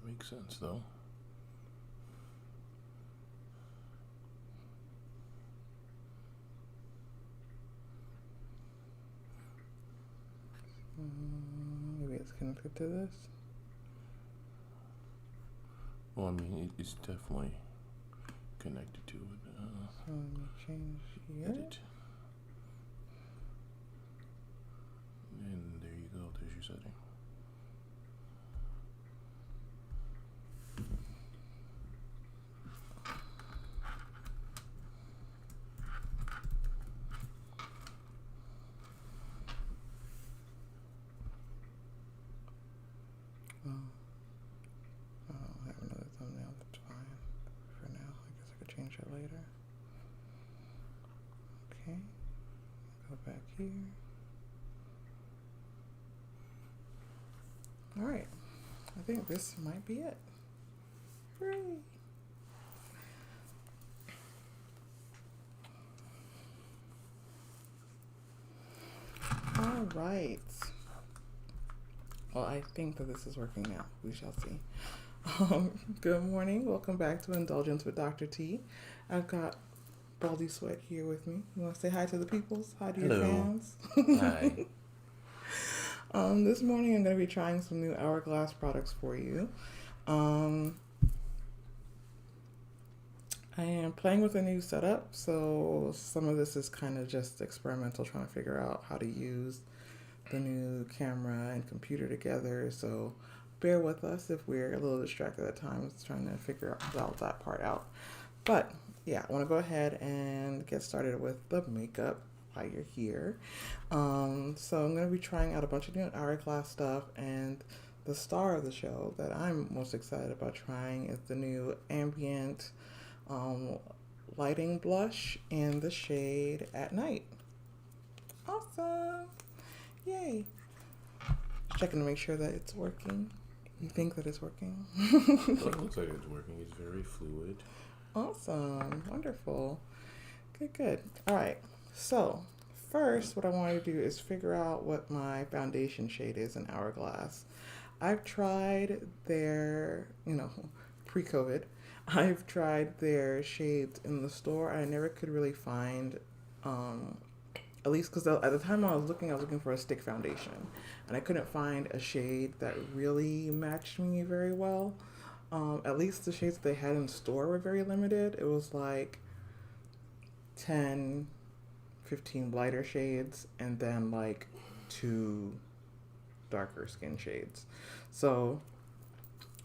That makes sense, though. Maybe it's connected to this. Well, I mean, it's definitely connected to it. So let me change here. Edit. And there you go. There's your setting. I don't have another thumbnail. That's fine for now. I guess I could change that later. Okay. Go back here. All right. I think this might be it. Hooray! All right. Well, I think that this is working now. We shall see. Good morning. Welcome back to Indulgence with Dr. T. I've got Baldy Sweat here with me. You want to say hi to the peoples? Hi to your fans? Hi. This morning I'm going to be trying some new Hourglass products for you. I am playing with a new setup, so some of this is kind of just experimental, trying to figure out how to use the new camera and computer together. So bear with us if we're a little distracted at times trying to figure out that part out. But yeah, I want to go ahead and get started with the makeup while you're here. So I'm going to be trying out a bunch of new Hourglass stuff, and the star of the show that I'm most excited about trying is the new Ambient lighting blush in the shade At Night. Awesome! Yay! Just checking to make sure that it's working. You think that it's working? It looks like it's working. It's very fluid. Awesome. Wonderful. Good. All right. So first, what I want to do is figure out what my foundation shade is in Hourglass. I've tried their, pre-COVID, I've tried their shades in the store. I never could really find, at least because at the time I was looking for a stick foundation, and I couldn't find a shade that really matched me very well. At least the shades that they had in store were very limited. It was like 10, 15 lighter shades, and then like 2 darker skin shades. So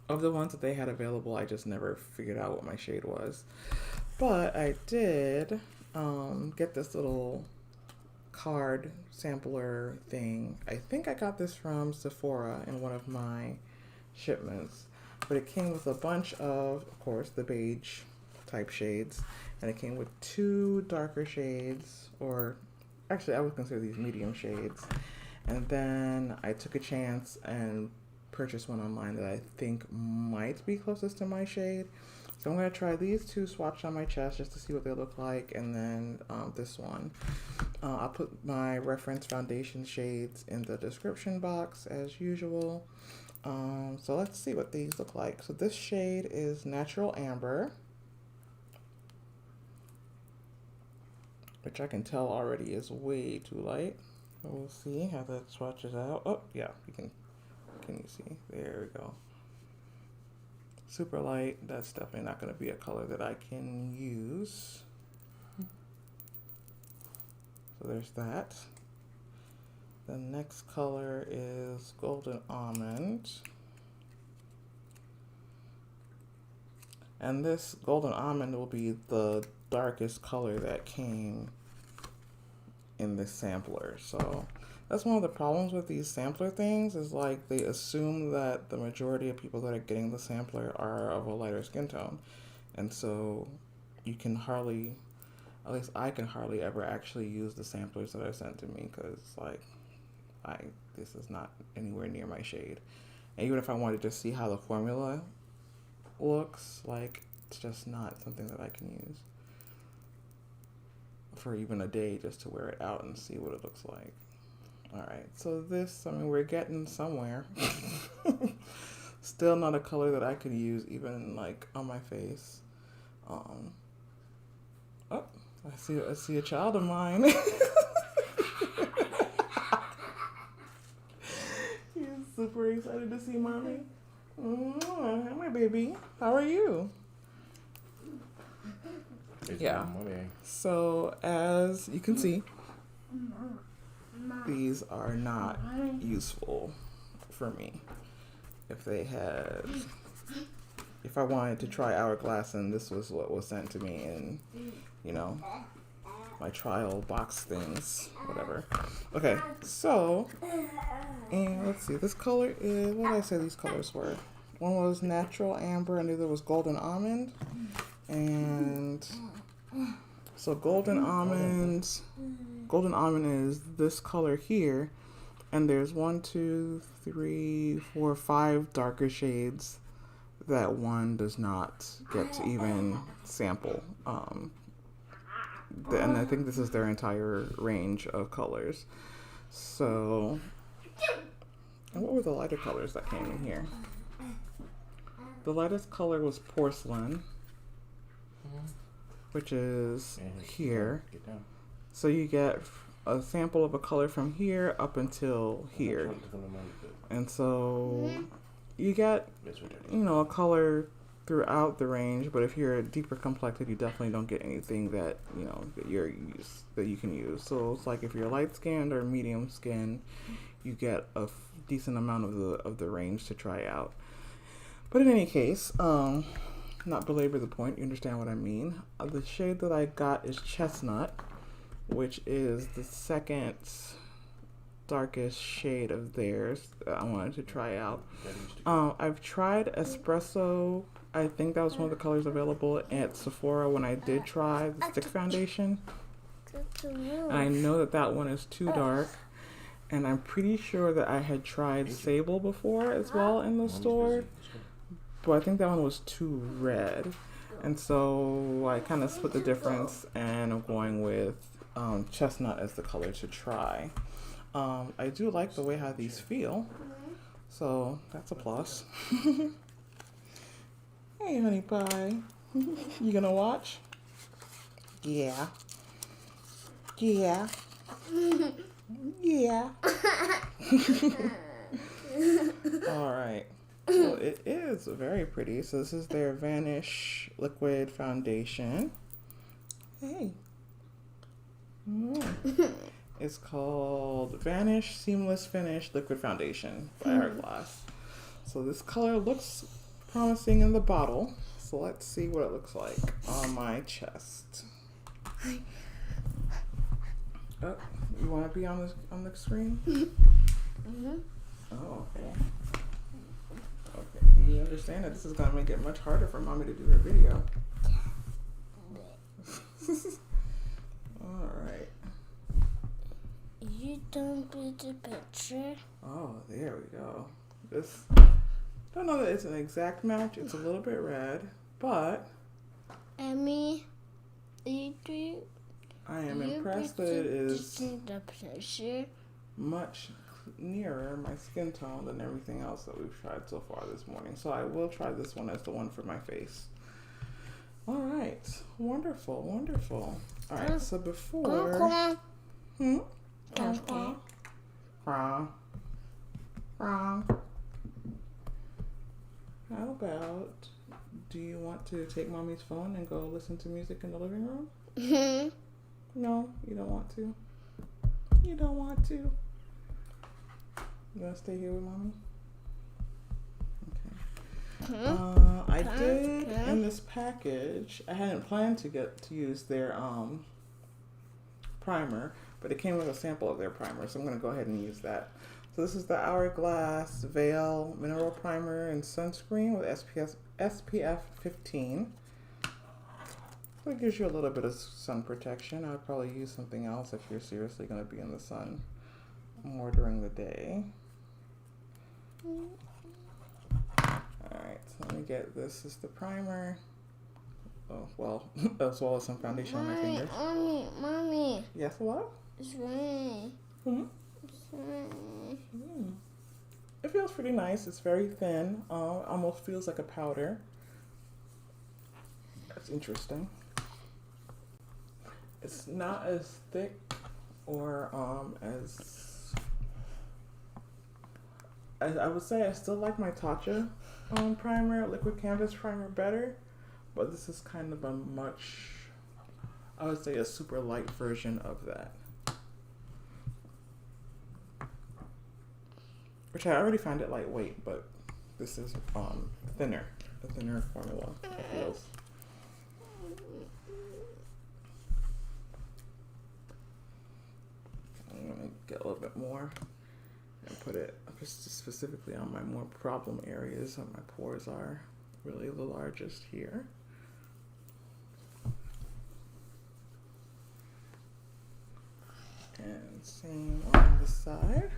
of the ones that they had available, I just never figured out what my shade was. But I did get this little card sampler thing. I think I got this from Sephora in one of my shipments. But it came with a bunch of course, the beige type shades. And it came with 2 darker shades, or actually I would consider these medium shades. And then I took a chance and purchased one online that I think might be closest to my shade. So I'm going to try these 2 swatched on my chest just to see what they look like, and then this one. I'll put my reference foundation shades in the description box as usual. So let's see what these look like. So this shade is Natural Amber, which I can tell already is way too light. But we'll see how that swatches out. Oh, yeah, can you see? There we go. Super light. That's definitely not going to be a color that I can use. So there's that. The next color is Golden Almond. And this Golden Almond will be the darkest color that came in this sampler. So that's one of the problems with these sampler things, is like they assume that the majority of people that are getting the sampler are of a lighter skin tone. And so you can hardly, at least I can hardly ever actually use the samplers that are sent to me, because like this is not anywhere near my shade. And even if I wanted to see how the formula looks, like it's just not something that I can use for even a day, just to wear it out and see what it looks like. All right, so this, we're getting somewhere. Still not a color that I could use even like on my face. Oh, I see a child of mine. He's super excited to see mommy. Hi, my baby. How are you? Yeah. So as you can see, these are not useful for me. If I wanted to try Hourglass, and this was what was sent to me in, my trial box things, whatever. Okay, so, and let's see, this color is, what did I say these colors were? One was natural amber and the other was golden almond. And so golden almond is this color here. And there's 1, 2, 3, 4, 5 darker shades that one does not get to even sample. And I think this is their entire range of colors. So, and what were the lighter colors that came in here? The lightest color was porcelain, which is here. So you get a sample of a color from here up until here. And so you get, a color throughout the range, but if you're deeper complected, you definitely don't get anything that, that you can use. So it's like if you're light skinned or medium skinned, you get a decent amount of the range to try out. But in any case, not belabor the point, you understand what I mean. The shade that I got is Chestnut, which is the second darkest shade of theirs that I wanted to try out. I've tried Espresso. I think that was one of the colors available at Sephora when I did try the stick foundation. And I know that one is too dark. And I'm pretty sure that I had tried Sable before as well in the store. But I think that one was too red. And so I kind of split the difference and I'm going with Chestnut as the color to try. I do like the way how these feel. So that's a plus. Hey, honey pie. You gonna watch? Yeah. Yeah. Yeah. All right. Well, it is very pretty. So this is their Vanish Liquid Foundation. Hey. It's called Vanish Seamless Finish Liquid Foundation by Hourglass. So this color looks promising in the bottle. So let's see what it looks like on my chest. Oh, you want to be on the screen? Oh, okay. Okay, you understand that this is going to make it much harder for mommy to do her video. All right. You don't put the picture. Oh, there we go. This, don't know that it's an exact match. It's a little bit red, but Emmy, you do. I am impressed that it is the picture much nearer my skin tone than everything else that we've tried so far this morning. So I will try this one as the one for my face. All right, wonderful, wonderful. All right, so before, wrong. How about, do you want to take mommy's phone and go listen to music in the living room? No, you don't want to. You don't want to. You gonna stay here with mommy? Okay. I did in this package. I hadn't planned to use their primer, but it came with a sample of their primer, so I'm gonna go ahead and use that. So this is the Hourglass Veil Mineral Primer and Sunscreen with SPF 15. So it gives you a little bit of sun protection. I'd probably use something else if you're seriously going to be in the sun more during the day. Alright, so let me get this. This is the primer. Oh, well, as well as some foundation on my fingers. Mommy. Yes, what? It's raining. It's raining. It feels pretty nice. It's very thin. Almost feels like a powder. That's interesting. It's not as thick or as I would say I still like my Tatcha primer, liquid canvas primer better, but this is kind of a much, I would say a super light version of that. Which I already find it lightweight, but this is thinner, a thinner formula, it feels. I'm gonna get a little bit more and put it specifically on my more problem areas. My pores are really the largest here. And same on the side.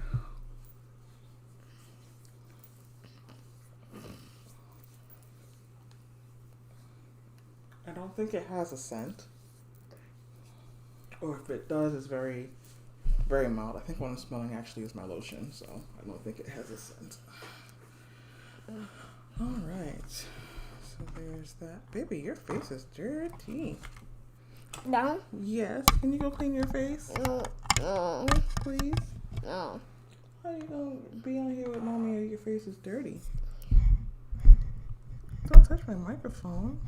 I don't think it has a scent, or if it does, it's very, very mild. I think what I'm smelling actually is my lotion, so I don't think it has a scent. All right, so there's that. Baby, your face is dirty. No. Yes, can you go clean your face, No. please? No. How you gonna be on here with mommy and your face is dirty? Don't touch my microphone.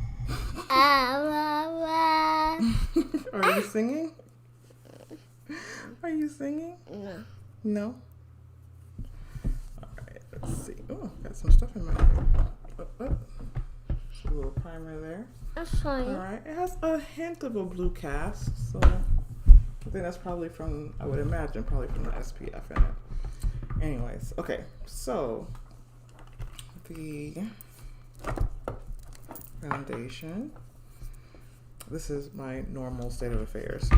Are you singing? Are you singing? No. No? Alright, let's see. Oh, got some stuff in my hair. Just a little primer there. That's fine. Alright, it has a hint of a blue cast, so I think that's probably from, I would imagine, probably from the SPF in it. Anyways, okay, so the foundation. This is my normal state of affairs.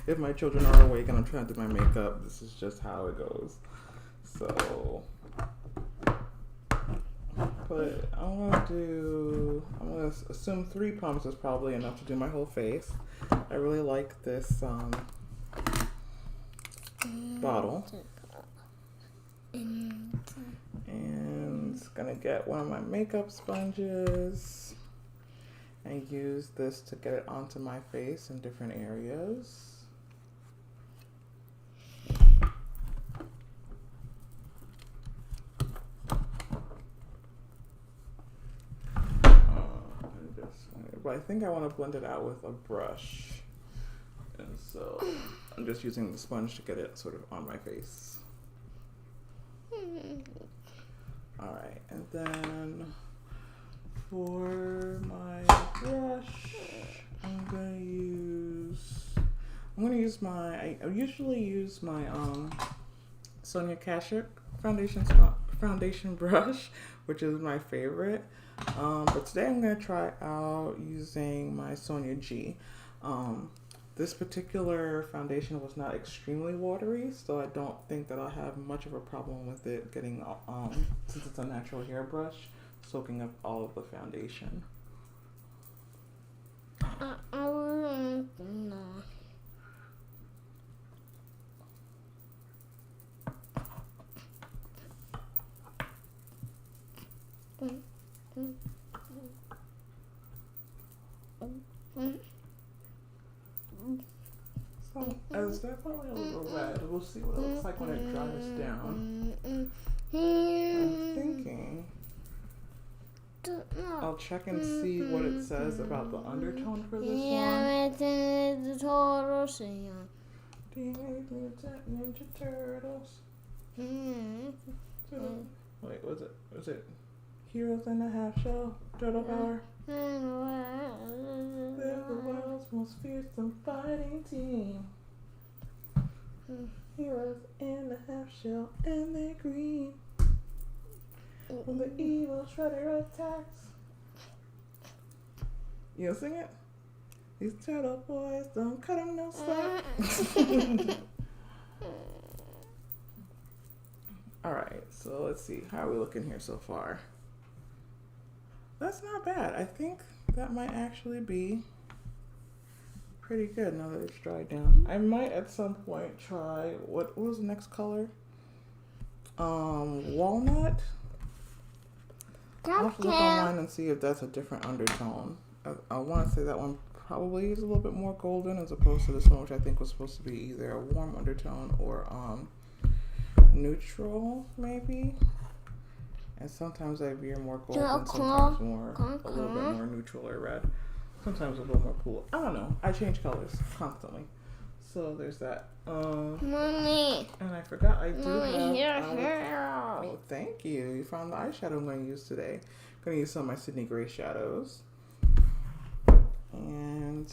If my children are awake and I'm trying to do my makeup, this is just how it goes. So, but I'm gonna assume 3 pumps is probably enough to do my whole face. I really like this bottle. And gonna get one of my makeup sponges and use this to get it onto my face in different areas. But I think I want to blend it out with a brush, and so I'm just using the sponge to get it sort of on my face. Alright, and then for my brush, I'm gonna use my, I usually use my Sonia Kashuk foundation brush, which is my favorite. But today I'm gonna try out using my Sonia G. This particular foundation was not extremely watery, so I don't think that I'll have much of a problem with it getting, since it's a natural hairbrush, soaking up all of the foundation. No. So it's definitely a little red. We'll see what it looks like when it dries down. I'm thinking I'll check and see what it says about the undertone for this one. Ninja Turtles. Wait, was it Heroes in the Half Shell? Turtle Power? They're the world's most fearsome fighting team. Heroes in the half shell and they're green. When the evil shredder attacks. You gonna sing it? These turtle boys don't cut them no slack. Alright, so let's see. How are we looking here so far? That's not bad. I think that might actually be pretty good now that it's dried down. I might at some point try, what was the next color? Walnut. I'll have to look online and see if that's a different undertone. I want to say that one probably is a little bit more golden as opposed to this one, which I think was supposed to be either a warm undertone or neutral, maybe. And sometimes I veer more golden, sometimes more a little bit more neutral or red. Sometimes a little more cool. I don't know. I change colors constantly. So there's that. Mommy. And I forgot I do Mommy, have. here. Oh, thank you. You found the eyeshadow I'm going to use today. I'm going to use some of my Sydney Gray shadows. And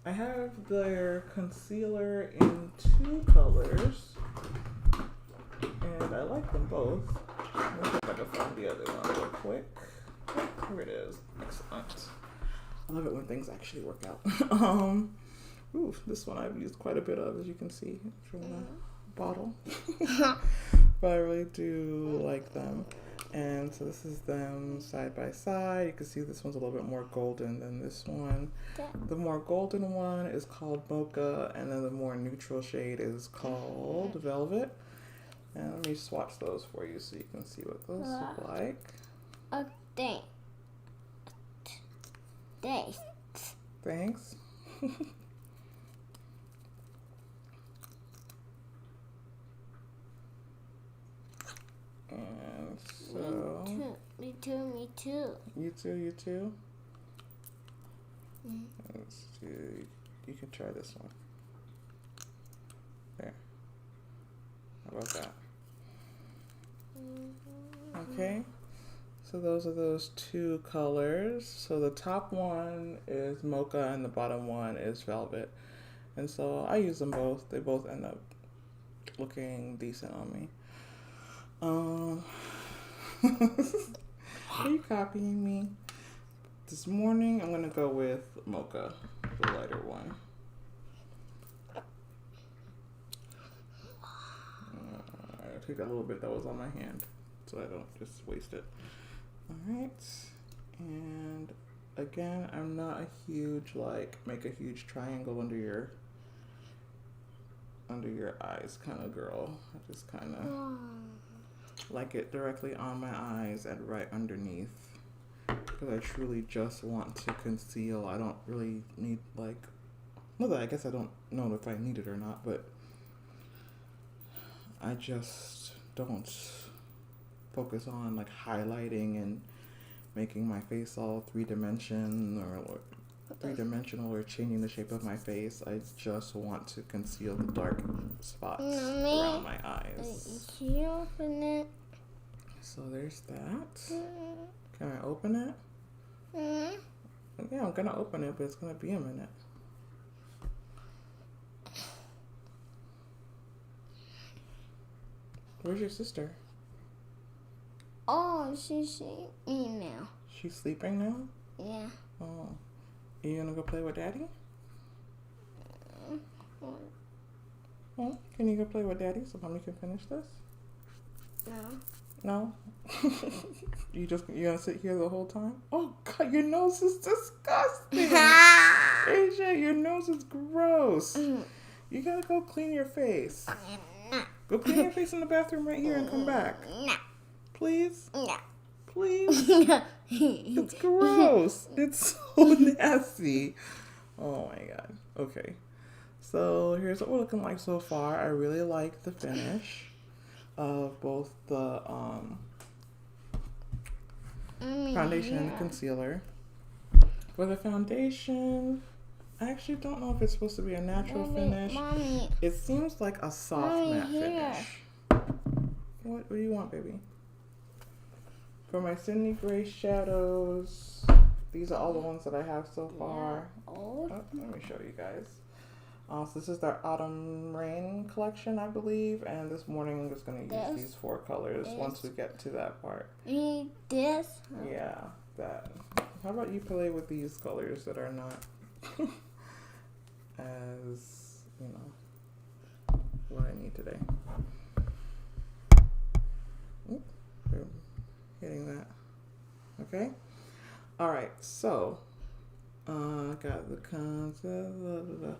I have their concealer in 2 colors. And I like them both. Let me see if I can find the other one real quick. Here it is. Excellent. I love it when things actually work out. This one I've used quite a bit of, as you can see from the bottle. But I really do like them. And so this is them side by side. You can see this one's a little bit more golden than this one. The more golden one is called Mocha, and then the more neutral shade is called Velvet. And let me swatch those for you so you can see what those look like. Thanks. And so Me too. You too. Let's do. You can try this one. There. How about that? Okay. So those are those 2 colors. So the top one is Mocha and the bottom one is Velvet. And so I use them both. They both end up looking decent on me. Are you copying me? This morning I'm going to go with Mocha, the lighter one. I'll take that little bit that was on my hand so I don't just waste it. Alright, and again, I'm not a huge, make a huge triangle under your eyes kind of girl. I just kind of like it directly on my eyes and right underneath, because I truly just want to conceal. I don't really need, well, I guess I don't know if I need it or not, but I just don't focus on highlighting and making my face all three-dimensional or changing the shape of my face. I just want to conceal the dark spots around my eyes. Can you open it? So there's that. Can I open it? Yeah, I'm gonna open it, but it's gonna be a minute. Where's your sister? Oh, she's sleeping now. She's sleeping now? Yeah. Oh. Are you gonna go play with Daddy? Oh, can you go play with Daddy so Mommy can finish this? No. No? You gonna sit here the whole time? Oh God, your nose is disgusting. AJ, your nose is gross. You gotta go clean your face. Go clean your face in the bathroom right here and come back. No. Please? No. Please? It's gross. It's so nasty. Oh my God. Okay. So here's what we're looking like so far. I really like the finish of both the foundation and the concealer. For the foundation, I actually don't know if it's supposed to be a natural finish. Mommy. It seems like a soft matte finish. What do you want, baby? For my Sydney Gray shadows, these are all the ones that I have so far. Oh, let me show you guys. So this is their Autumn Rain collection, I believe. And this morning I'm just going to use these 4 colors once we get to that part. This? Yeah, that. How about you play with these colors that are not as, what I need today. Oop, hitting that. Okay. All right. So, got the concept.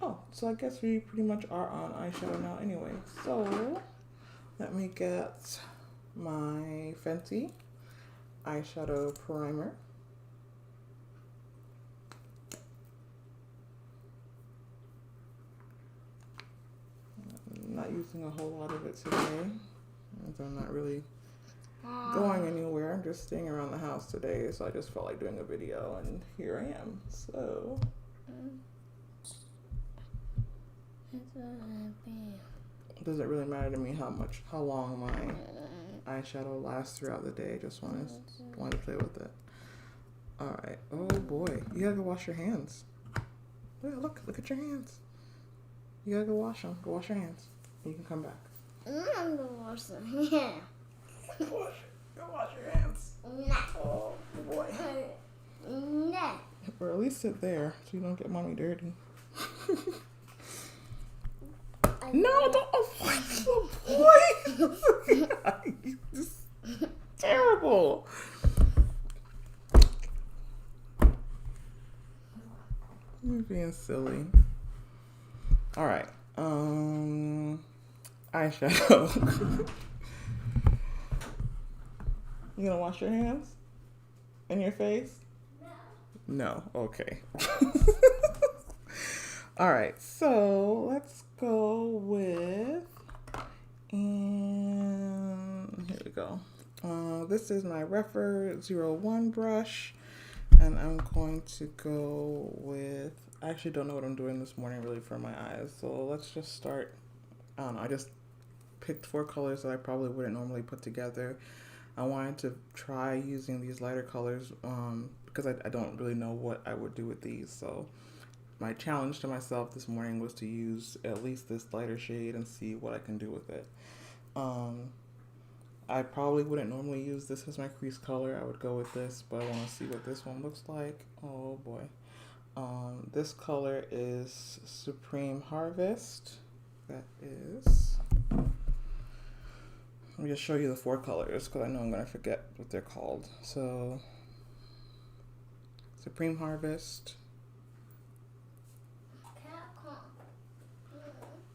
Oh, so I guess we pretty much are on eyeshadow now anyway. So, Let me get my Fenty eyeshadow primer. I'm not using a whole lot of it today, as I'm not really going anywhere. I'm just staying around the house today, so I just felt like doing a video, and here I am. So does it really matter to me how long my eyeshadow lasts throughout the day? Just wanted to play with it. All right. Oh boy, you gotta go wash your hands. Look at your hands. You gotta go wash them. Go wash your hands. You can come back. I'm gonna wash them. Yeah. Go wash your hands. Nah. Oh boy. Nah. Or at least sit there so you don't get mommy dirty. No, don't avoid the boy. This is terrible. You're being silly. All right. Eyeshadow. You gonna wash your hands? And your face? No. Okay. All right. So let's go with, and here we go. This is my Refer 01 brush, and I'm going to go with, I actually don't know what I'm doing this morning really for my eyes, so let's just start. I don't know, I just picked 4 colors that I probably wouldn't normally put together. I wanted to try using these lighter colors because I don't really know what I would do with these, so my challenge to myself this morning was to use at least this lighter shade and see what I can do with it. I probably wouldn't normally use this as my crease color. I would go with this, but I want to see what this one looks like. Oh boy. This color is Supreme Harvest. That is... Let me just show you the 4 colors because I know I'm going to forget what they're called. So, Supreme Harvest.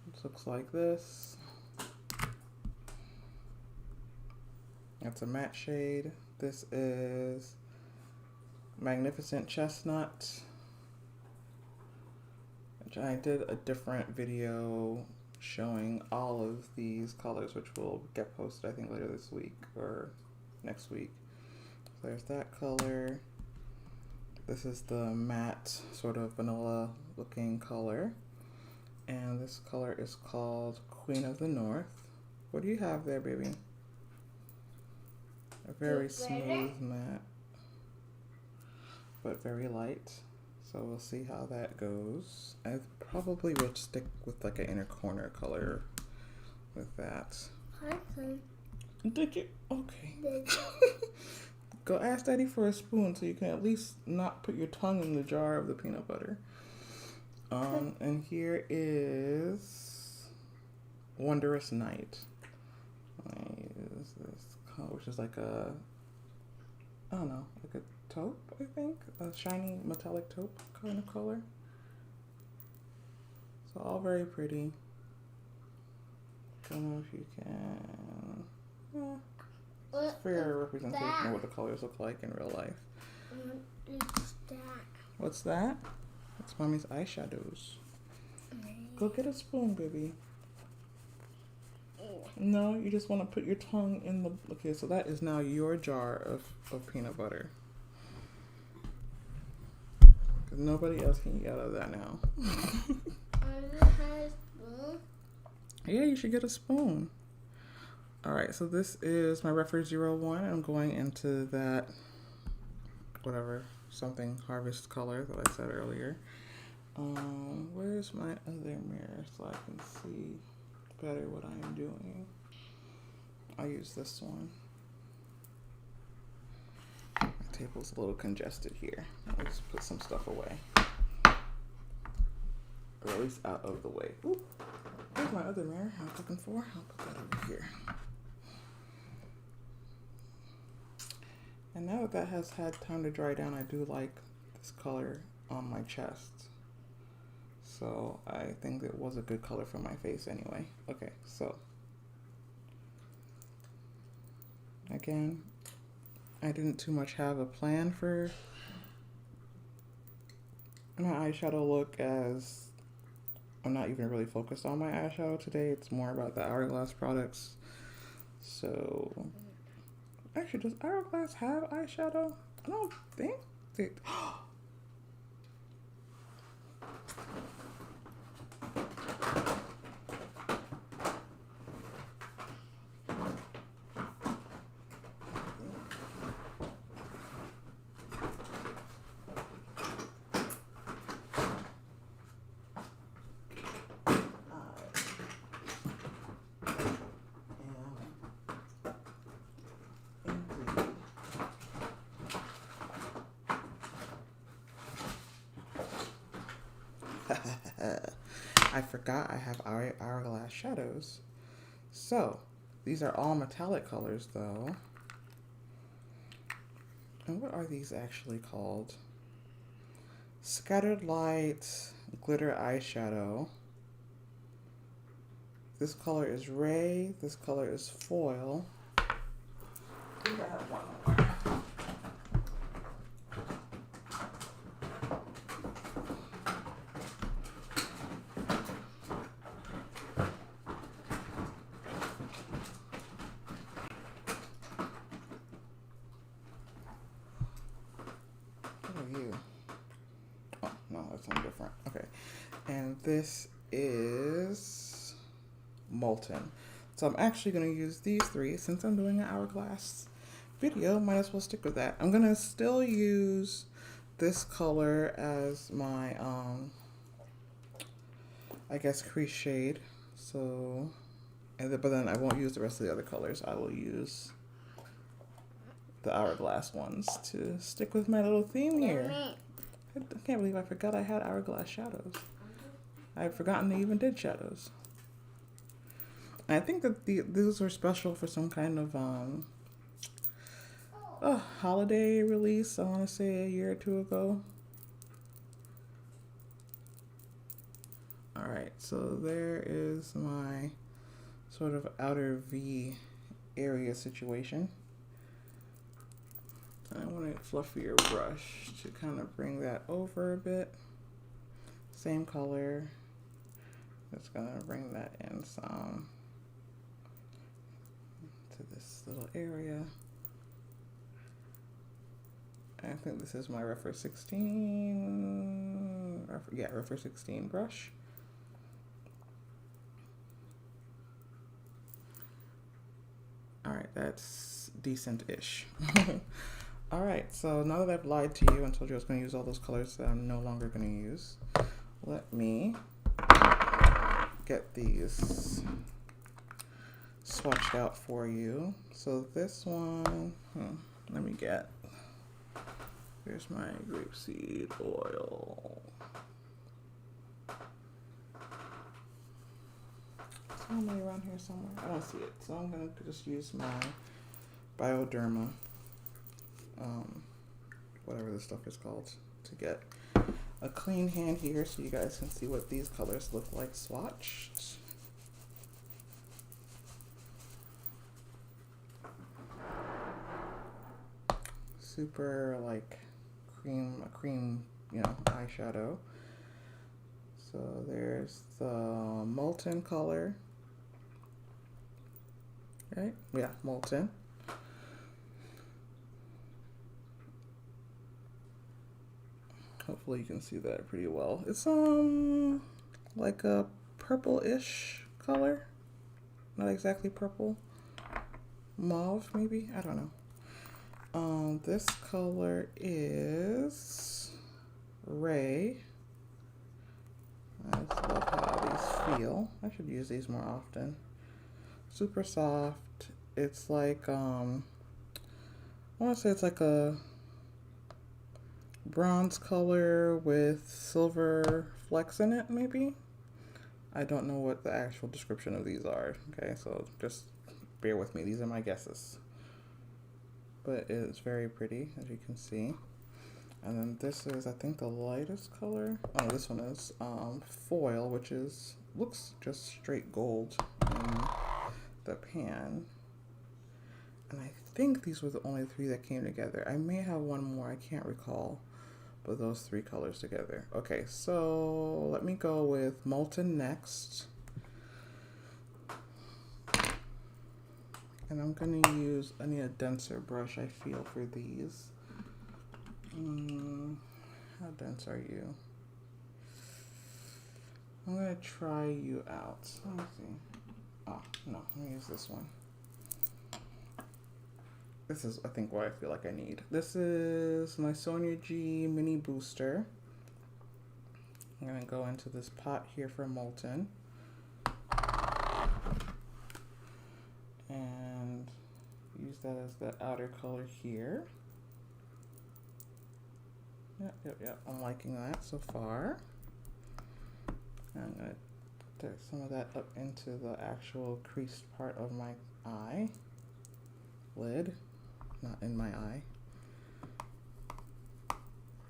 It looks like this. That's a matte shade. This is Magnificent Chestnut, which I did a different video showing all of these colors, which will get posted I think later this week or next week. So there's that color. This is the matte sort of vanilla looking color, and this color is called Queen of the North. What do you have there, baby? A very smooth matte, but very light. So we'll see how that goes. I probably will stick with like an inner corner color with that. Did you? Okay. Go ask Daddy for a spoon so you can at least not put your tongue in the jar of the peanut butter. And here is Wondrous Night. I use this color, which is like a, I don't know, like a taupe, I think, a shiny metallic taupe kind of color. So all very pretty. Don't know if you can. Fair representation of what the colors look like in real life. What's that? What's that? That's Mommy's eyeshadows. Go get a spoon, baby. No, you just want to put your tongue in the... Okay, so that is now your jar of peanut butter. Because nobody else can eat out of that now. Yeah, you should get a spoon. Alright, so this is my Refer 01. I'm going into that, whatever, something harvest color that I said earlier. Where's my other mirror so I can see better what I am doing? I'll use this one. My table's a little congested here. I'll just put some stuff away. Or at least out of the way. Ooh, there's my other mirror I was looking for. I'll put that over here. And now that has had time to dry down, I do like this color on my chest. So I think it was a good color for my face anyway. Okay, so Again, I didn't too much have a plan for my eyeshadow look, as I'm not even really focused on my eyeshadow today. It's more about the Hourglass products. So, actually, does Hourglass have eyeshadow? I don't think they... I forgot I have Hourglass shadows. So, these are all metallic colors though. And what are these actually called? Scattered Light Glitter Eyeshadow. This color is Ray. This color is Foil. I think I have one more. You. Oh, no, that's one different. Okay. And this is Molten. So I'm actually going to use these three since I'm doing an Hourglass video. Might as well stick with that. I'm going to still use this color as my, I guess, crease shade. So, but then I won't use the rest of the other colors. I will use the Hourglass ones to stick with my little theme here. I can't believe I forgot I had Hourglass shadows. I've forgotten they even did shadows. And I think that these were special for some kind of holiday release, I want to say a year or two ago. Alright, so there is my sort of outer V area situation. I want a fluffier brush to kind of bring that over a bit. Same color. Just gonna bring that in some to this little area. I think this is my Refer 16. Refer 16 brush. All right, that's decent-ish. All right, so now that I've lied to you and told you I was going to use all those colors that I'm no longer going to use, let me get these swatched out for you. So this one, let me get, here's my grapeseed oil. It's normally around here somewhere. I don't see it, so I'm going to just use my Bioderma, whatever this stuff is called, to get a clean hand here so you guys can see what these colors look like swatched. Super like cream, eyeshadow. So there's the Molten color. Right? Yeah, Molten. Hopefully you can see that pretty well. It's like a purple-ish color. Not exactly purple. Mauve, maybe? I don't know. This color is Ray. I just love how these feel. I should use these more often. Super soft. It's like, I want to say it's like a bronze color with silver flecks in it, maybe? I don't know what the actual description of these are, okay? So just bear with me. These are my guesses. But it's very pretty, as you can see. And then this is, I think, the lightest color. Oh, this one is Foil, which looks just straight gold in the pan. And I think these were the only three that came together. I may have one more, I can't recall. But those three colors together. Okay, so let me go with Molten next. And I'm gonna use, I need a denser brush, I feel, for these. How dense are you? I'm gonna try you out. Let me see. Oh, no, let me use this one. This is, I think, what I feel like I need. This is my Sonia G Mini Booster. I'm gonna go into this pot here for Molten. And use that as the outer color here. Yep, I'm liking that so far. I'm gonna put some of that up into the actual creased part of my eye. Lid, not in my eye.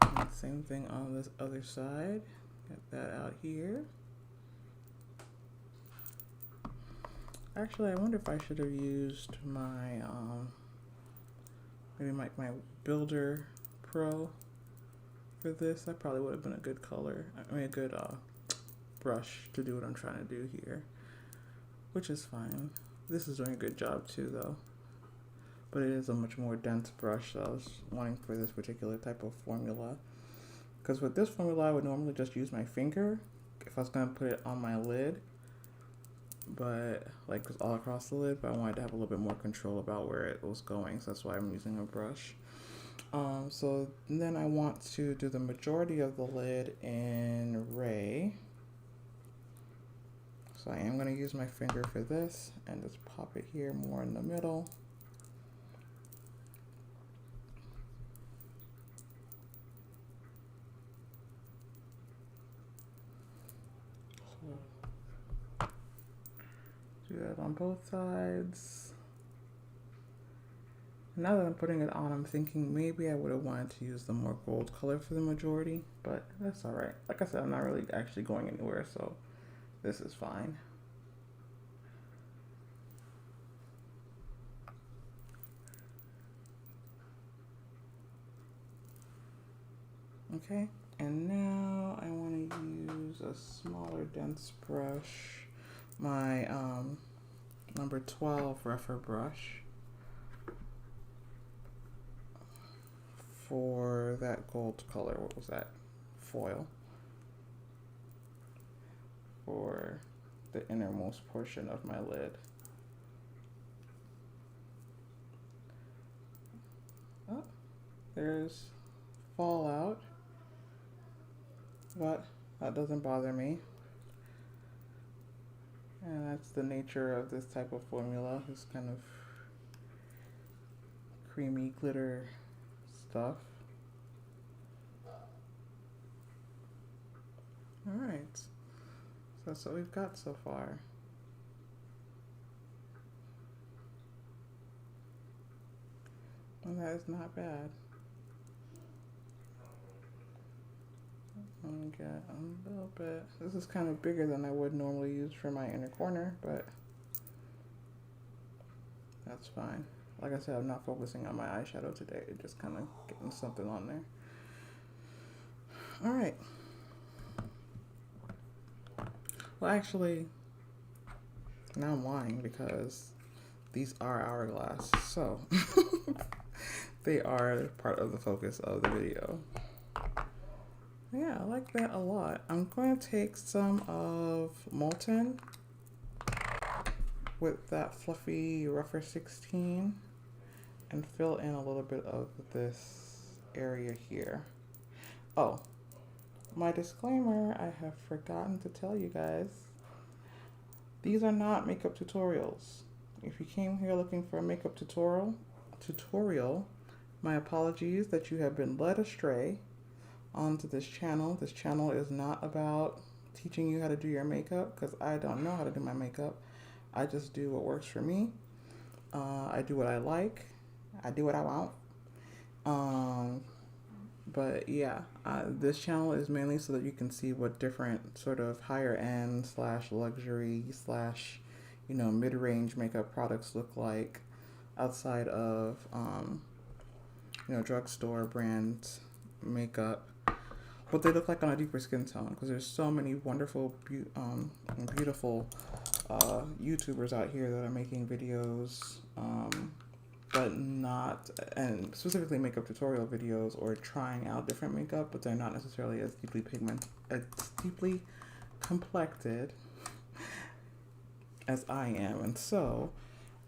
And same thing on this other side. Get that out here. Actually, I wonder if I should have used my, maybe my Builder Pro for this. That probably would have been a good color. I mean, a good brush to do what I'm trying to do here, which is fine. This is doing a good job too, though. But it is a much more dense brush, so I was wanting for this particular type of formula. Because with this formula, I would normally just use my finger if I was going to put it on my lid. But like just all across the lid, but I wanted to have a little bit more control about where it was going, so that's why I'm using a brush. So then I want to do the majority of the lid in Ray. So I am going to use my finger for this and just pop it here more in the middle. Do that on both sides. Now that I'm putting it on, I'm thinking maybe I would have wanted to use the more gold color for the majority, but that's all right. Like I said, I'm not really actually going anywhere, so this is fine. Okay, and now I want to use a smaller dense brush, my number 12 rougher brush, for that gold color. What was that? Foil. For the innermost portion of my lid. Oh, there's fallout, but that doesn't bother me. And that's the nature of this type of formula, this kind of creamy glitter stuff. All right, so that's what we've got so far. And that is not bad. I'm gonna get a little bit. This is kind of bigger than I would normally use for my inner corner, but that's fine. Like I said, I'm not focusing on my eyeshadow today. Just kind of getting something on there. All right. Well, actually, now I'm lying because these are Hourglass, so they are part of the focus of the video. Yeah, I like that a lot. I'm going to take some of Molten with that fluffy rougher 16 and fill in a little bit of this area here. Oh, my disclaimer, I have forgotten to tell you guys, these are not makeup tutorials. If you came here looking for a makeup tutorial, my apologies that you have been led astray onto this channel. This channel is not about teaching you how to do your makeup, because I don't know how to do my makeup. I just do what works for me. I do what I like. I do what I want. But yeah, this channel is mainly so that you can see what different sort of higher end / luxury / mid-range makeup products look like. outside of drugstore brand makeup, what they look like on a deeper skin tone, because there's so many wonderful, beautiful YouTubers out here that are making videos, but not, and specifically makeup tutorial videos or trying out different makeup, but they're not necessarily as deeply complected as I am. And so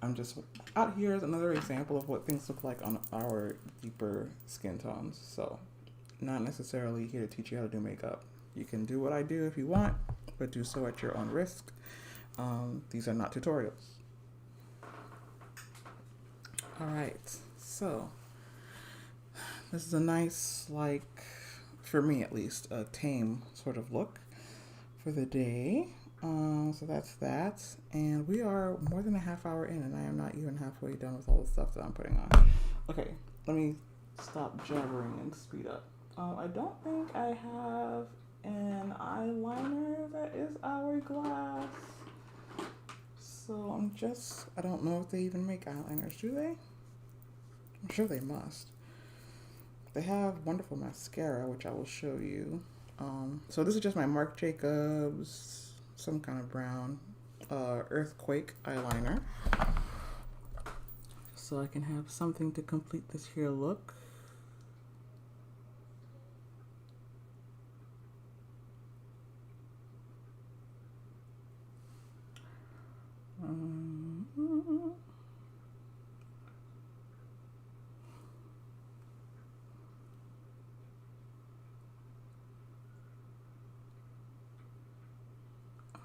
I'm just out here as another example of what things look like on our deeper skin tones. So not necessarily here to teach you how to do makeup. You can do what I do if you want, but do so at your own risk. These are not tutorials. All right, so this is a nice, like, for me at least, a tame sort of look for the day. So that's that. And we are more than a half hour in, and I am not even halfway done with all the stuff that I'm putting on. Okay, let me stop jabbering and speed up. I don't think I have an eyeliner that is Hourglass. So I don't know if they even make eyeliners, do they? I'm sure they must. They have wonderful mascara, which I will show you. So this is just my Marc Jacobs, some kind of brown, Earthquake eyeliner. So I can have something to complete this here look.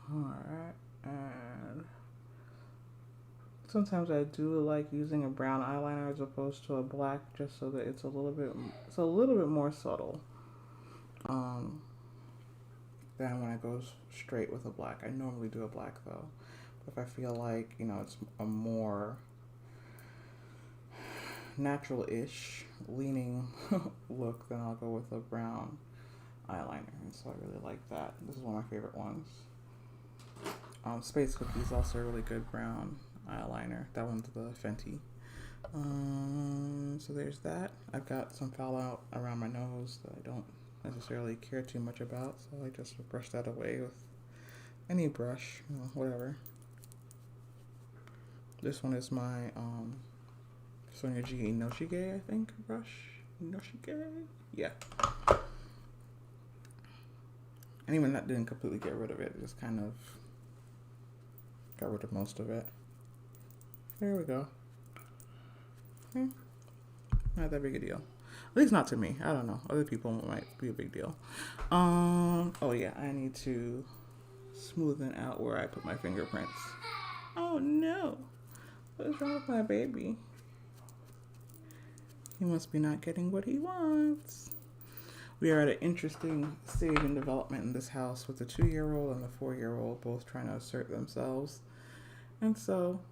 Alright, and sometimes I do like using a brown eyeliner as opposed to a black, just so that it's a little bit more subtle than when I go straight with a black. I normally do a black though. If I feel like, it's a more natural-ish leaning look, then I'll go with a brown eyeliner. And so I really like that. This is one of my favorite ones. Space Cookie is also a really good brown eyeliner. That one's the Fenty. So there's that. I've got some fallout around my nose that I don't necessarily care too much about, so I just brush that away with any brush, whatever. This one is my Sonia G Inoshige, I think, brush. Inoshige? Yeah. And even that didn't completely get rid of it. It just kind of got rid of most of it. There we go. Not that big a deal. At least not to me. I don't know. Other people might be a big deal. Oh yeah, I need to smoothen out where I put my fingerprints. Oh no. What is wrong with my baby? He must be not getting what he wants. We are at an interesting stage in development in this house with the 2-year-old and the 4-year-old both trying to assert themselves. And so,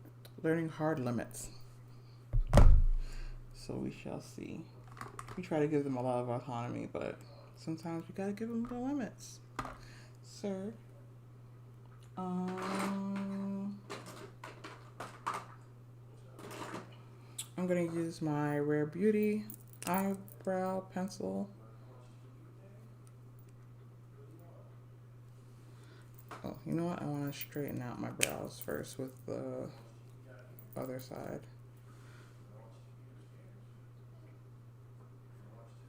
learning hard limits. So we shall see. We try to give them a lot of autonomy, but sometimes we gotta give them the limits. Sir. I'm gonna use my Rare Beauty eyebrow pencil. Oh, you know what? I want to straighten out my brows first with the other side.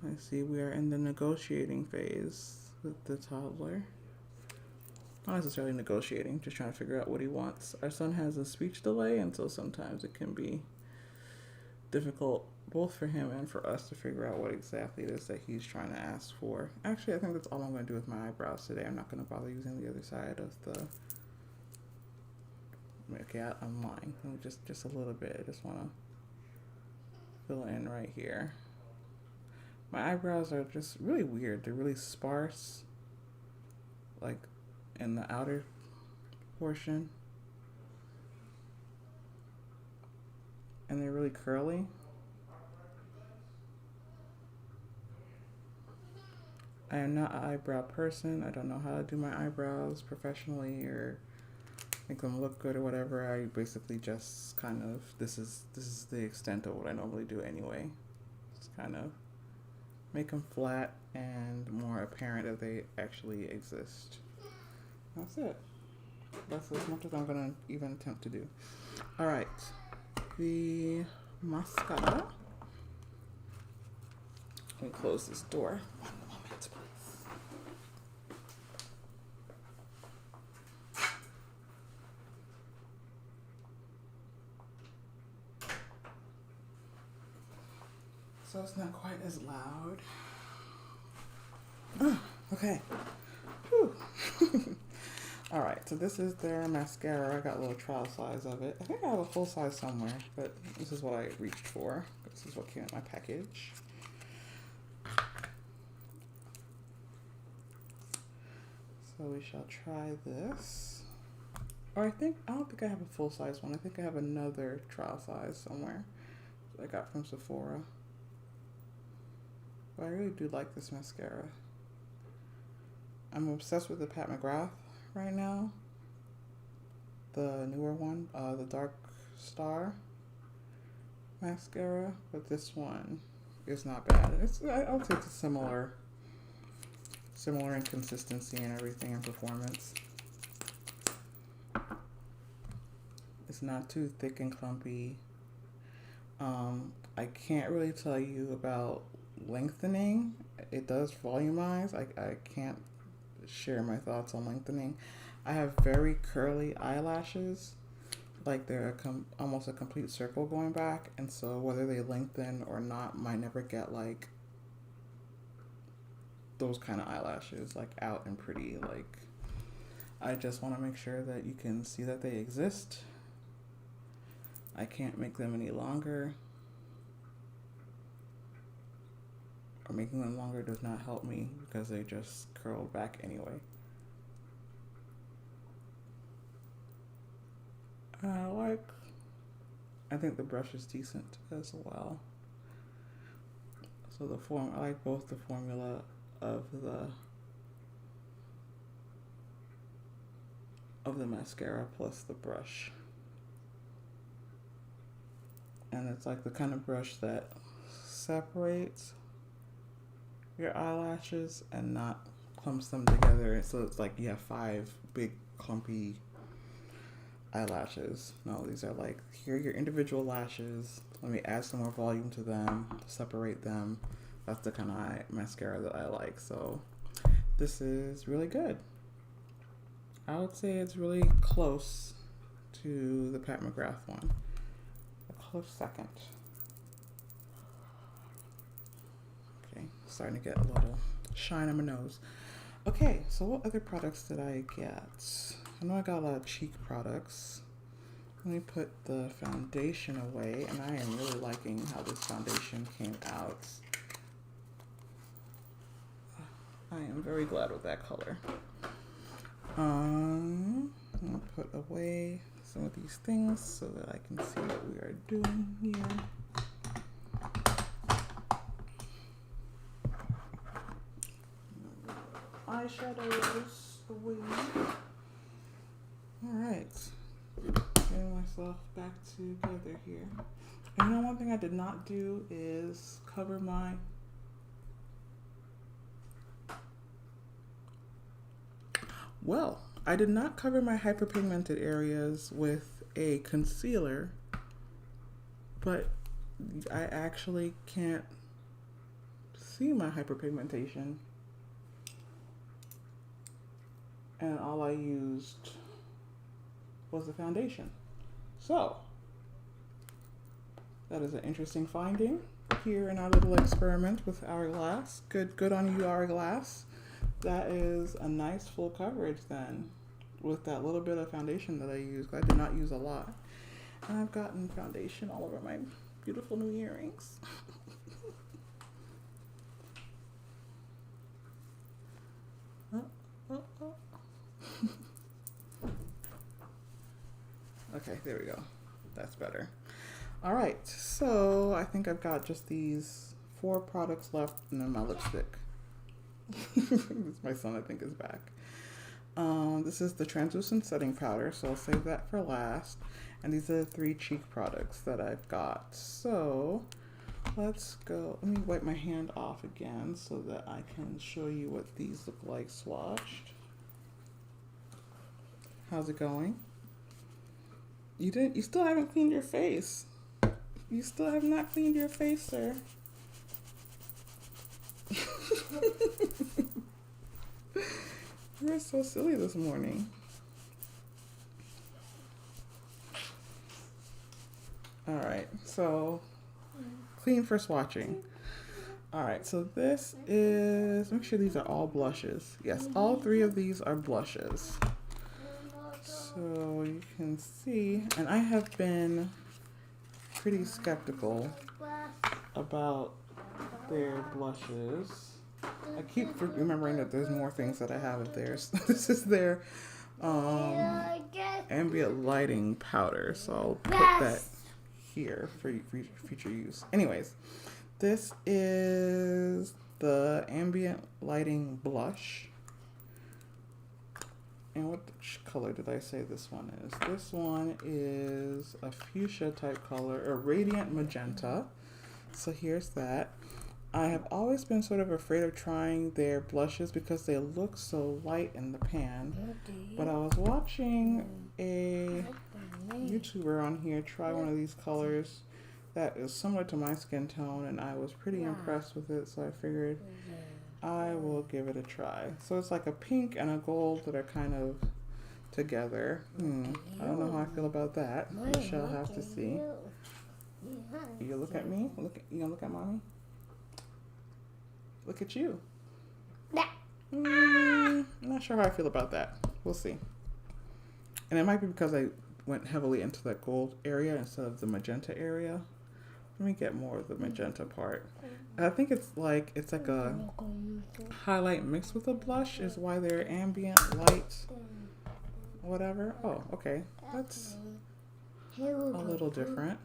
I see we are in the negotiating phase with the toddler. Not necessarily negotiating, just trying to figure out what he wants. Our son has a speech delay, and so sometimes it can be difficult both for him and for us to figure out what exactly it is that he's trying to ask for. Actually, I think that's all I'm going to do with my eyebrows today. I'm not going to bother using the other side of the... Okay, I'm lying. Just a little bit. I just want to fill in right here. My eyebrows are just really weird. They're really sparse, like in the outer portion. And they're really curly. I am not an eyebrow person. I don't know how to do my eyebrows professionally or make them look good or whatever. I basically just kind of, this is the extent of what I normally do anyway. Just kind of make them flat and more apparent that they actually exist. That's it. That's as much as I'm gonna even attempt to do. All right, the mascara. Let me close this door. One moment, please. So it's not quite as loud. Okay. Whew. All right, so this is their mascara. I got a little trial size of it. I think I have a full size somewhere, but this is what I reached for. This is what came in my package. So we shall try this. Or I don't think I have a full size one. I think I have another trial size somewhere that I got from Sephora. But I really do like this mascara. I'm obsessed with the Pat McGrath right now. The newer one, the Dark Star mascara. But this one is not bad. I'll take a similar in consistency and everything and performance. It's not too thick and clumpy. I can't really tell you about lengthening. It does volumize. I can't share my thoughts on lengthening. I have very curly eyelashes, like they're almost a complete circle going back, and so whether they lengthen or not might never get like those kind of eyelashes, like out and pretty. Like, I just want to make sure that you can see that they exist. I can't make them any longer, or making them longer does not help me because they just curl back anyway. I think the brush is decent as well. So I like both the formula of the mascara plus the brush. And it's like the kind of brush that separates your eyelashes and not clumps them together. So it's like you have 5 big clumpy eyelashes. No, these are like, here are your individual lashes. Let me add some more volume to them, separate them. That's the kind of mascara that I like. So this is really good. I would say it's really close to the Pat McGrath one. A close second. Okay, starting to get a little shine on my nose. Okay, so what other products did I get? I know I got a lot of cheek products. Let me put the foundation away, and I am really liking how this foundation came out. I am very glad with that color. I'm gonna put away some of these things so that I can see what we are doing here. Eyeshadows away. Alright. Getting myself back together here. And you know, one thing I did not do is cover my I did not cover my hyperpigmented areas with a concealer, but I actually can't see my hyperpigmentation. And all I used was the foundation. So, that is an interesting finding here in our little experiment with Hourglass. Good on you, Hourglass. That is a nice full coverage then, with that little bit of foundation that I used. I did not use a lot. And I've gotten foundation all over my beautiful new earrings. Okay, there we go. That's better. All right, so I think I've got just these 4 products left and then my lipstick. My son, I think, is back. This is the translucent setting powder, so I'll save that for last. And these are the 3 cheek products that I've got. So let's go. Let me wipe my hand off again so that I can show you what these look like swatched. How's it going? You still haven't cleaned your face. You still have not cleaned your face, sir. You're so silly this morning. All right, so clean for swatching. All right, so this is, make sure these are all blushes. Yes, all 3 of these are blushes. So you can see, and I have been pretty skeptical about their blushes. I keep remembering that there's more things that I have of theirs. This is their ambient lighting powder, so I'll put that here for future use. Anyways, this is the ambient lighting blush. And what color did I say this one is? This one is a fuchsia type color, or radiant magenta. So here's that. I have always been sort of afraid of trying their blushes because they look so light in the pan. But I was watching a YouTuber on here try one of these colors that is similar to my skin tone, and I was pretty impressed with it, so I figured I will give it a try. So it's like a pink and a gold that are kind of together. I don't know how I feel about that. We shall have to see. You look at me? You gonna look at mommy? Look at you. I'm not sure how I feel about that. We'll see. And it might be because I went heavily into that gold area instead of the magenta area. Let me get more of the magenta part. I think it's like a highlight mixed with a blush is why they're ambient light, whatever. Oh, okay. That's a little different.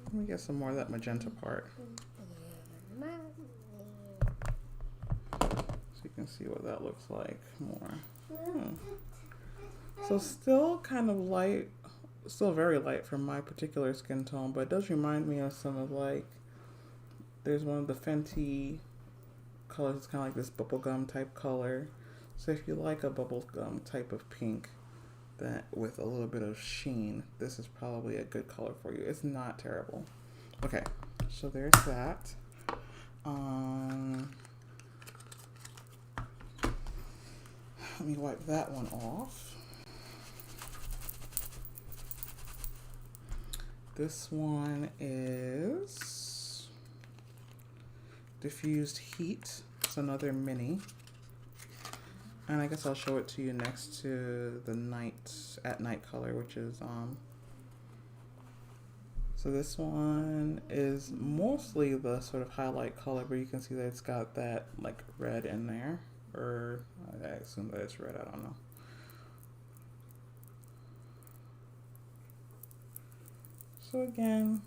Let me get some more of that magenta part. So you can see what that looks like more. So still kind of light, still very light for my particular skin tone, but it does remind me of some of like, there's one of the Fenty colors, it's kind of like this bubblegum type color. So if you like a bubblegum type of pink that with a little bit of sheen, this is probably a good color for you. It's not terrible. Okay, so there's that. Let me wipe that one off. This one is Diffused Heat. It's another mini. And I guess I'll show it to you next to the at night color, which is so this one is mostly the sort of highlight color, but you can see that it's got that like red in there, or I assume that it's red, I don't know. So again,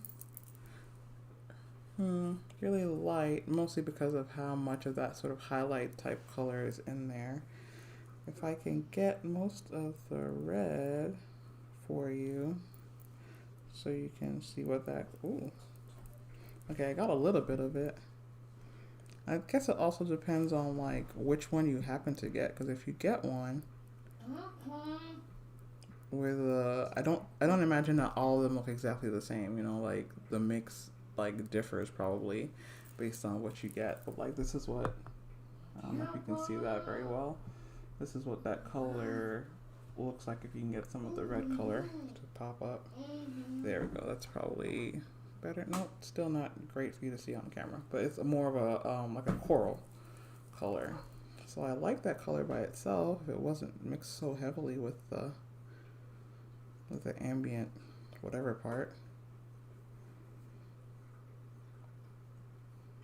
really light, mostly because of how much of that sort of highlight type color is in there. If I can get most of the red for you, so you can see what that, ooh. Okay, I got a little bit of it. I guess it also depends on like which one you happen to get, because if you get one with I don't imagine that all of them look exactly the same, you know, like the mix like differs probably based on what you get. But like this is what, I don't know if you can see that very well. This is what that color looks like if you can get some of the red color to pop up. There we go. That's probably better. Nope, still not great for you to see on camera, but it's more of a like a coral color. So I like that color by itself. If it wasn't mixed so heavily with the ambient whatever part.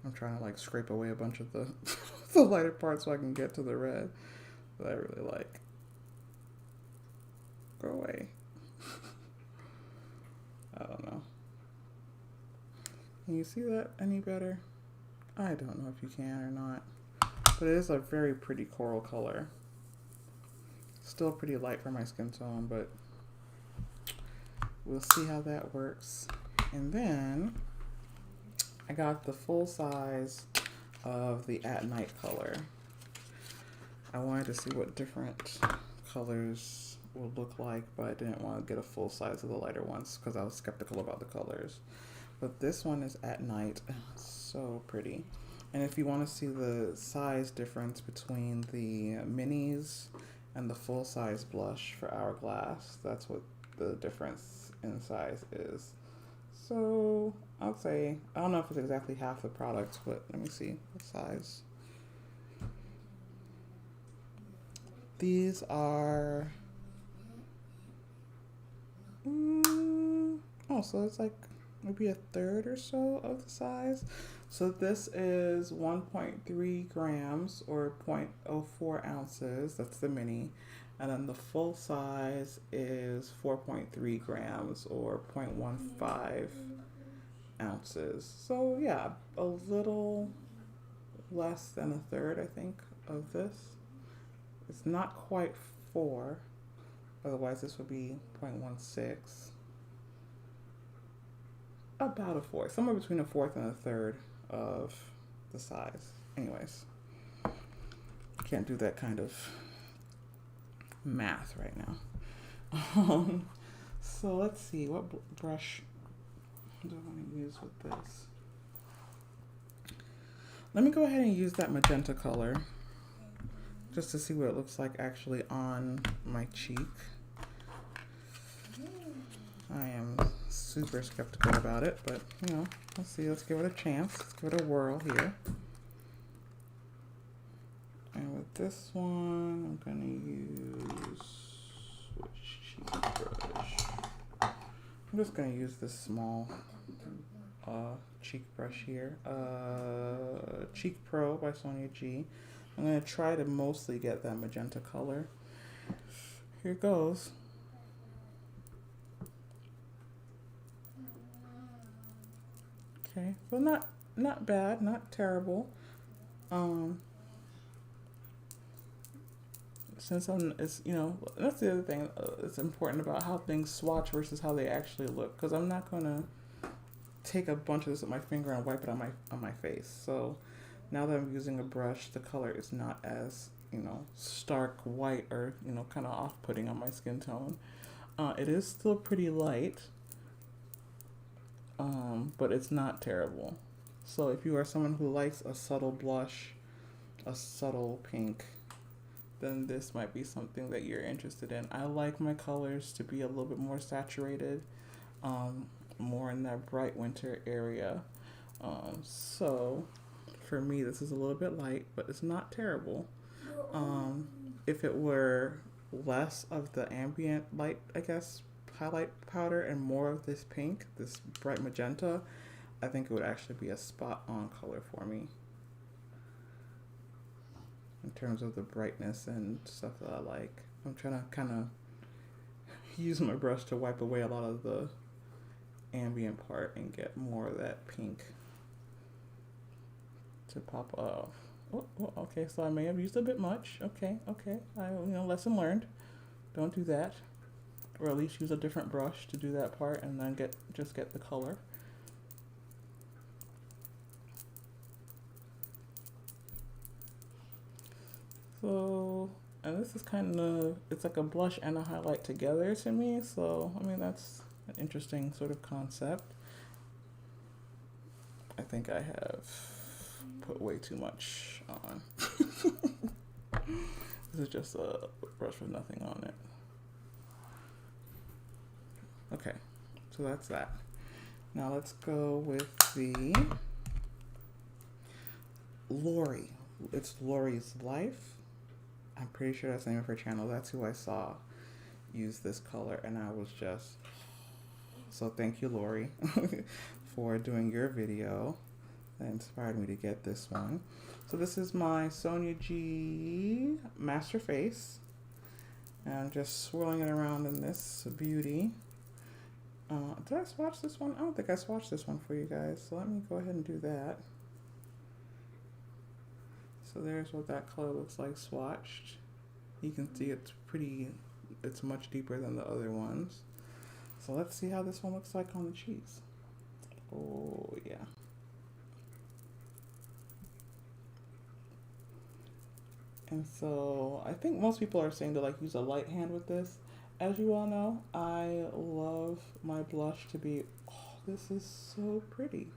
I'm trying to like scrape away a bunch of the the lighter parts so I can get to the red that I really like. Go away. I don't know. Can you see that any better? I don't know if you can or not. But it is a very pretty coral color. Still pretty light for my skin tone, but we'll see how that works. And then I got the full size of the At Night color. I wanted to see what different colors would look like, but I didn't want to get a full size of the lighter ones because I was skeptical about the colors. But this one is At Night. So pretty. And if you want to see the size difference between the minis and the full size blush for Hourglass, that's what the difference in size is. So I'll say, I don't know if it's exactly half the product, but let me see the size. These are, oh, so it's like maybe a third or so of the size. So this is 1.3 grams or 0.04 ounces. That's the mini. And then the full size is 4.3 grams or 0.15 ounces. So yeah, a little less than a third, I think, of this. It's not quite 4. Otherwise, this would be 0.16. About a fourth, somewhere between a fourth and a third of the size. Anyways, I can't do that kind of math right now. So let's see, what brush do I want to use with this? Let me go ahead and use that magenta color just to see what it looks like actually on my cheek. I am super skeptical about it, but you know, let's see, let's give it a chance. Let's give it a whirl here. And with this one, I'm gonna use, which cheek brush? I'm just gonna use this small cheek brush here. Cheek Pro by Sonia G. I'm gonna try to mostly get that magenta color. Here goes. Okay, so not bad, not terrible. Since it's, you know, that's the other thing. It's important about how things swatch versus how they actually look. Because I'm not gonna take a bunch of this with my finger and wipe it on my face. So now that I'm using a brush, the color is not as, you know, stark white or, you know, kind of off-putting on my skin tone. It is still pretty light. But it's not terrible. So if you are someone who likes a subtle blush, a subtle pink, then this might be something that you're interested in. I like my colors to be a little bit more saturated, more in that bright winter area. So for me, this is a little bit light, but it's not terrible. If it were less of the ambient light, I guess, highlight powder and more of this pink, this bright magenta, I think it would actually be a spot on color for me in terms of the brightness and stuff that I like. I'm trying to kind of use my brush to wipe away a lot of the ambient part and get more of that pink to pop off. Oh, okay, so I may have used a bit much. Okay, lesson learned. Don't do that. Or at least use a different brush to do that part and then just get the color. So, and this is kind of, it's like a blush and a highlight together to me. So, I mean, that's an interesting sort of concept. I think I have put way too much on. This is just a brush with nothing on it. Okay, so that's that. Now let's go with the Lori. It's Lori's Life. I'm pretty sure that's the name of her channel. That's who I saw use this color, and I was just, so thank you, Lori, for doing your video. That inspired me to get this one. So this is my Sonia G Master Face. And I'm just swirling it around in this beauty. Did I swatch this one? I don't think I swatched this one for you guys. So let me go ahead and do that. So there's what that color looks like swatched. You can see it's much deeper than the other ones. So let's see how this one looks like on the cheeks. Oh yeah. And so I think most people are saying to like use a light hand with this. As you all know, I love my blush to be, oh, this is so pretty.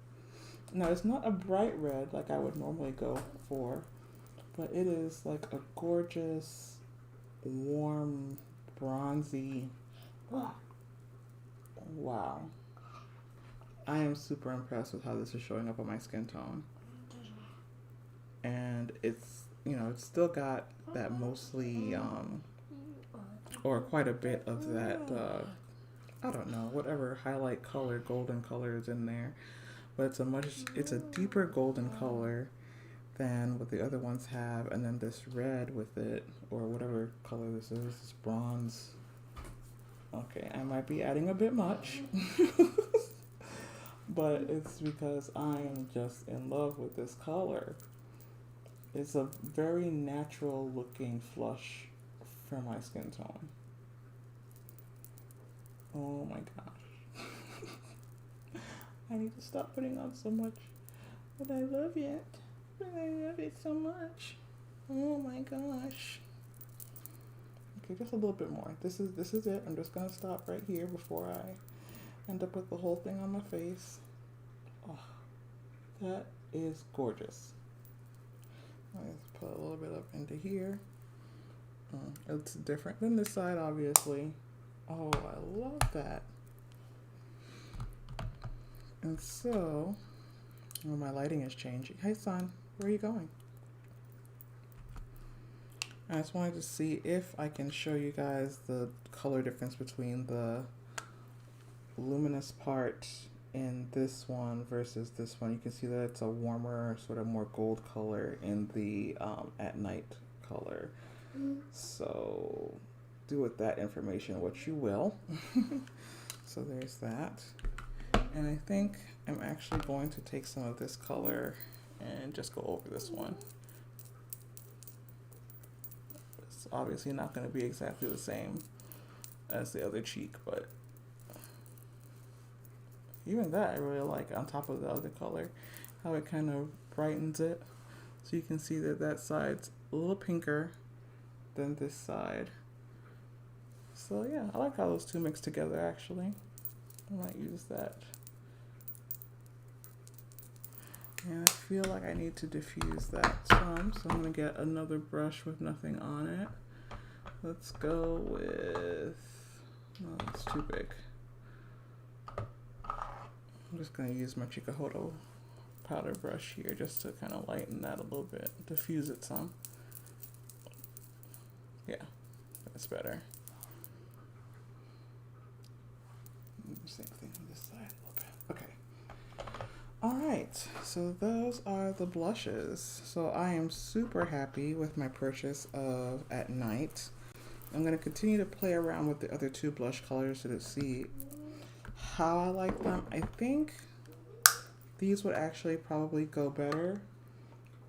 Now it's not a bright red like I would normally go for, but it is like a gorgeous, warm, bronzy, wow. I am super impressed with how this is showing up on my skin tone. And it's, you know, it's still got that mostly, or quite a bit of that, I don't know, whatever highlight color, golden color is in there. But it's a deeper golden color than what the other ones have. And then this red with it, or whatever color this is, this bronze. Okay, I might be adding a bit much. But it's because I am just in love with this color. It's a very natural looking flush for my skin tone. Oh my gosh. I need to stop putting on so much. But I love it. But I love it so much. Oh my gosh. Okay, just a little bit more. This is it. I'm just gonna stop right here before I end up with the whole thing on my face. Oh, that is gorgeous. Let's put a little bit up into here. It's different than this side, obviously. Oh, I love that. And so, oh, my lighting is changing. Hey, son, where are you going? I just wanted to see if I can show you guys the color difference between the luminous part in this one versus this one. You can see that it's a warmer, sort of more gold color in the at night color. So do with that information what you will. So there's that. And I think I'm actually going to take some of this color and just go over this one. It's obviously not going to be exactly the same as the other cheek, but even that I really like, on top of the other color, how it kind of brightens it. So you can see that that side's a little pinker than this side. So yeah, I like how those two mix together actually. I might use that. And I feel like I need to diffuse that some, so I'm gonna get another brush with nothing on it. Let's go with, oh, it's too big. I'm just gonna use my Chikuhodo powder brush here just to kind of lighten that a little bit, diffuse it some. Yeah, that's better. Same thing on this side a little bit. Okay. All right, so those are the blushes. So I am super happy with my purchase of At Night. I'm gonna continue to play around with the other two blush colors to see how I like them. I think these would actually probably go better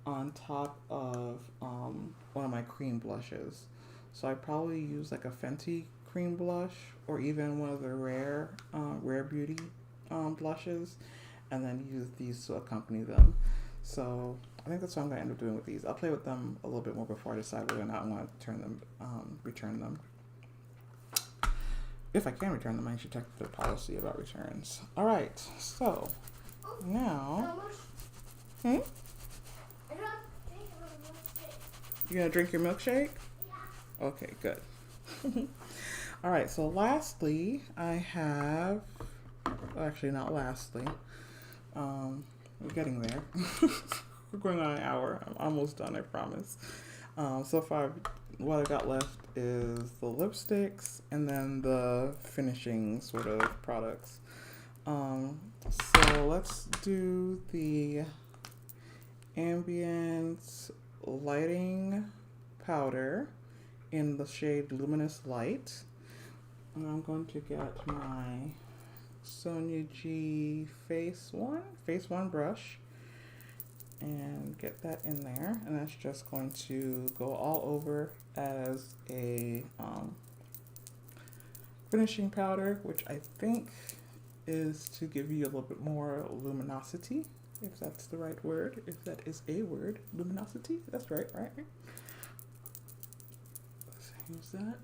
on top of one of my cream blushes. So I probably use like a Fenty cream blush, or even one of the Rare Beauty blushes, and then use these to accompany them. So I think that's what I'm gonna end up doing with these. I'll play with them a little bit more before I decide whether or not I want to return them. If I can return them, I should check the policy about returns. All right, so now, you're gonna drink your milkshake? Yeah. Okay, good. All right, so lastly, I have, well, actually not lastly, we're getting there. We're going on an hour. I'm almost done, I promise. So far, what I got left is the lipsticks and then the finishing sort of products. So let's do the Ambient lighting powder in the shade Luminous Light. And I'm going to get my Sonia G Face One brush. and get that in there. And that's just going to go all over as a finishing powder, which I think is to give you a little bit more luminosity, if that's the right word, if that is a word. Luminosity, that's right? Let's use that.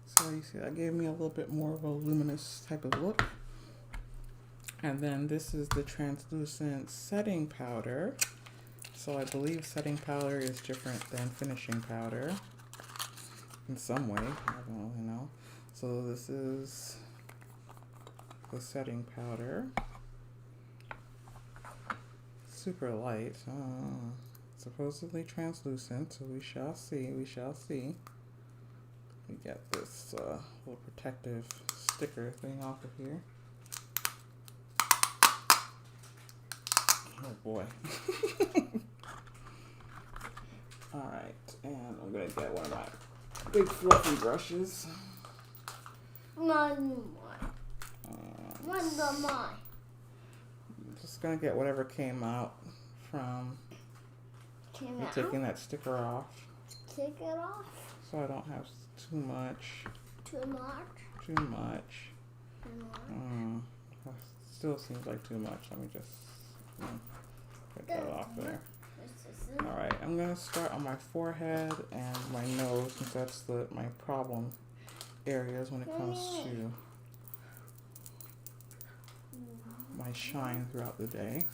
So you see that gave me a little bit more of a luminous type of look. And then this is the translucent setting powder. So I believe setting powder is different than finishing powder in some way. I don't really know. So this is the setting powder. Super light. Supposedly translucent, so we shall see. We get this little protective sticker thing off of here. Oh boy. Alright, and I'm gonna get one of my big fluffy brushes. One more. I'm just gonna get whatever came out from taking that sticker off. Take it off. So I don't have too much. Too much. That still seems like too much. Let me just get that off there. Alright, I'm going to start on my forehead and my nose, since that's my problem areas when it comes to my shine throughout the day.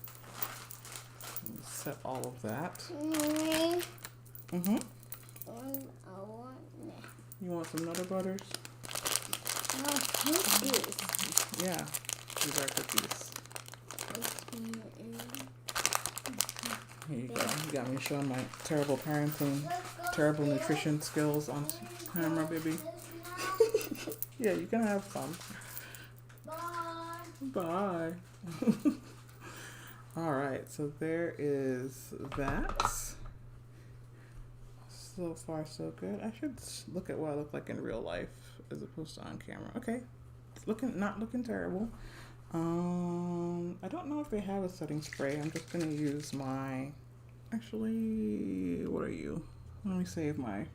Set all of that. You want some Nutter Butters? Cookies. Yeah, these are cookies. Here you go. You got me showing my terrible parenting, terrible nutrition skills on camera, baby. Yeah, you can have some. Bye. Alright, so there is that. So far, so good. I should look at what I look like in real life as opposed to on camera. Okay, it's not looking terrible. I don't know if they have a setting spray. I'm just gonna use my. Actually, what are you? Let me save my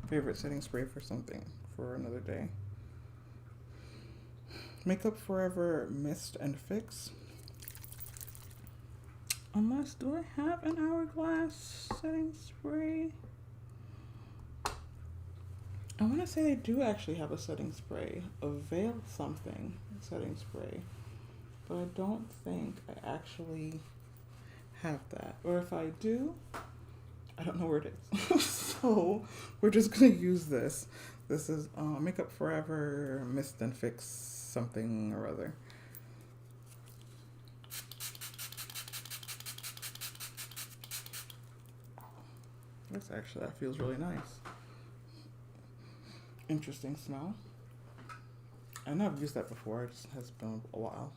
favorite setting spray for for another day. Makeup Forever Mist and Fix. Unless, do I have an Hourglass setting spray? I want to say they do actually have a setting spray, a Veil something setting spray, but I don't think I actually have that. Or if I do, I don't know where it is. So we're just going to use this. This is Makeup Forever Mist and Fix something or other. That feels really nice. Interesting smell. I know I've used that before, it just has been a while.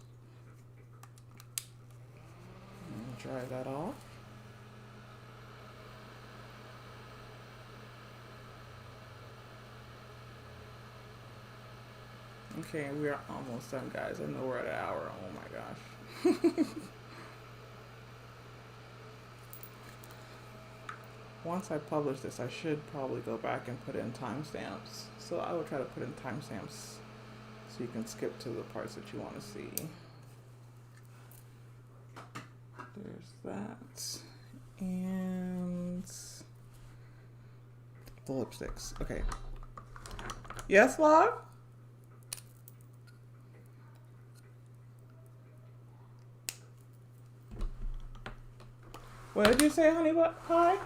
Dry that off. Okay, we are almost done, guys. I know we're at an hour. Oh my gosh. Once I publish this, I should probably go back and put in timestamps. So I will try to put in timestamps so you can skip to the parts that you want to see. There's that. And the lipsticks. Okay. Yes, love? What did you say, honey pie?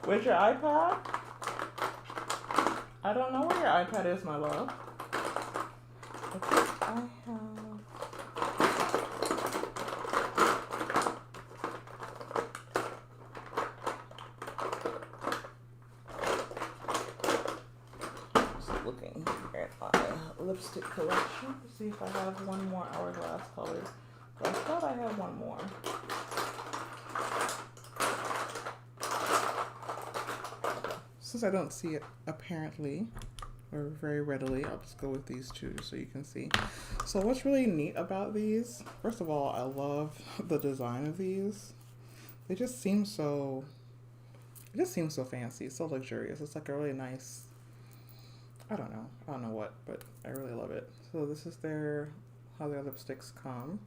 Where's your iPad? I don't know where your iPad is, my love. I think I have... Just looking at my lipstick collection to see if I have one more Hourglass color. I thought I had one more. Since I don't see it, apparently, or very readily. I'll just go with these two so you can see. So what's really neat about these, first of all, I love the design of these. They just seem so, it just seems so fancy, so luxurious. It's like a really nice, I don't know what, but I really love it. So this is how their lipsticks come.